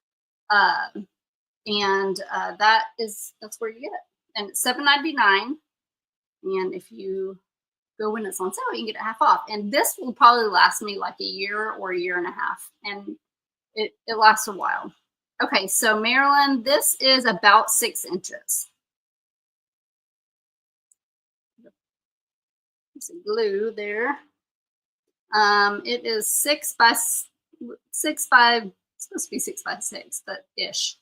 That's where you get it. And it's $7.99. And if you go when it's on sale, you can get it half off. And this will probably last me like a year or a year and a half. And it lasts a while. Okay, so Marilyn, this is about 6 inches. Some glue there. It is 6 by 6 by, it's supposed to be 6 by 6, but ish.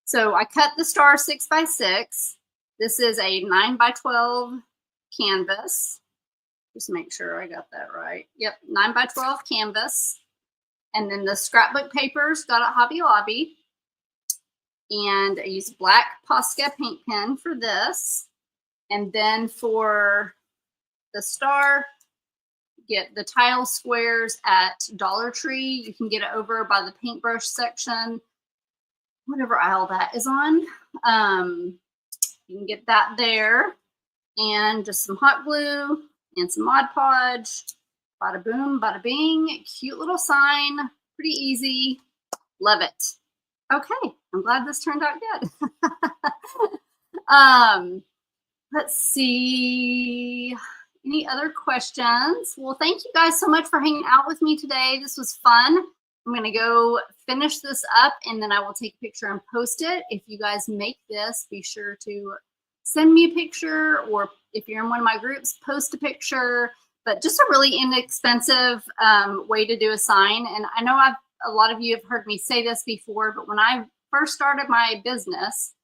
So I cut the star 6 by 6. This is a 9 by 12 canvas. Just make sure I got that right. Yep, 9 by 12 canvas. And then the scrapbook papers got at Hobby Lobby. And I use black Posca paint pen for this. And then for the star, get the tile squares at Dollar Tree. You can get it over by the paintbrush section, whatever aisle that is on. You can get that there. And just some hot glue and some Mod Podge. Bada boom, bada bing. Cute little sign. Pretty easy. Love it. Okay, I'm glad this turned out good. Let's see. Any other questions? Well, thank you guys so much for hanging out with me today. This was fun. I'm going to go finish this up and then I will take a picture and post it. If you guys make this, be sure to send me a picture, or if you're in one of my groups, post a picture. But just a really inexpensive way to do a sign. And I know a lot of you have heard me say this before, but when I first started my business,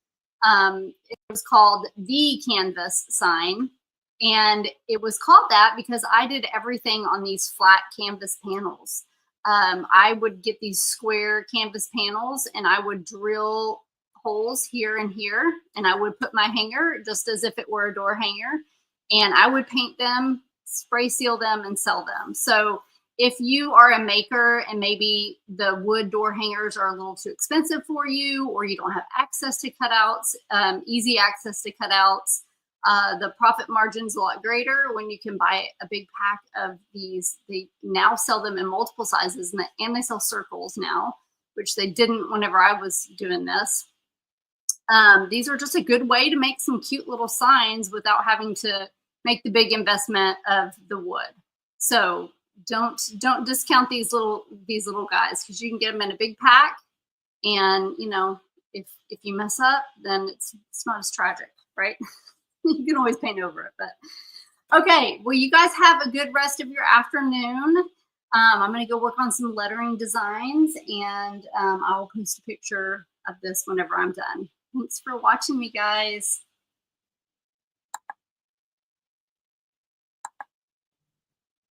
it was called the Canvas sign. And it was called that because I did everything on these flat canvas panels. I would get these square canvas panels and I would drill holes here and here, and I would put my hanger just as if it were a door hanger, and I would paint them, spray seal them, and sell them. So if you are a maker and maybe the wood door hangers are a little too expensive for you, or you don't have access to cutouts, easy access to cutouts, the profit margin's a lot greater when you can buy a big pack of these. They now sell them in multiple sizes, and they sell circles now, which they didn't whenever I was doing this. These are just a good way to make some cute little signs without having to make the big investment of the wood. So don't discount these little guys, because you can get them in a big pack, and you know, if you mess up, then it's not as tragic, right? You can always paint over it. But okay, well, you guys have a good rest of your afternoon. I'm going to go work on some lettering designs, and I will post a picture of this whenever I'm done. Thanks for watching me, guys.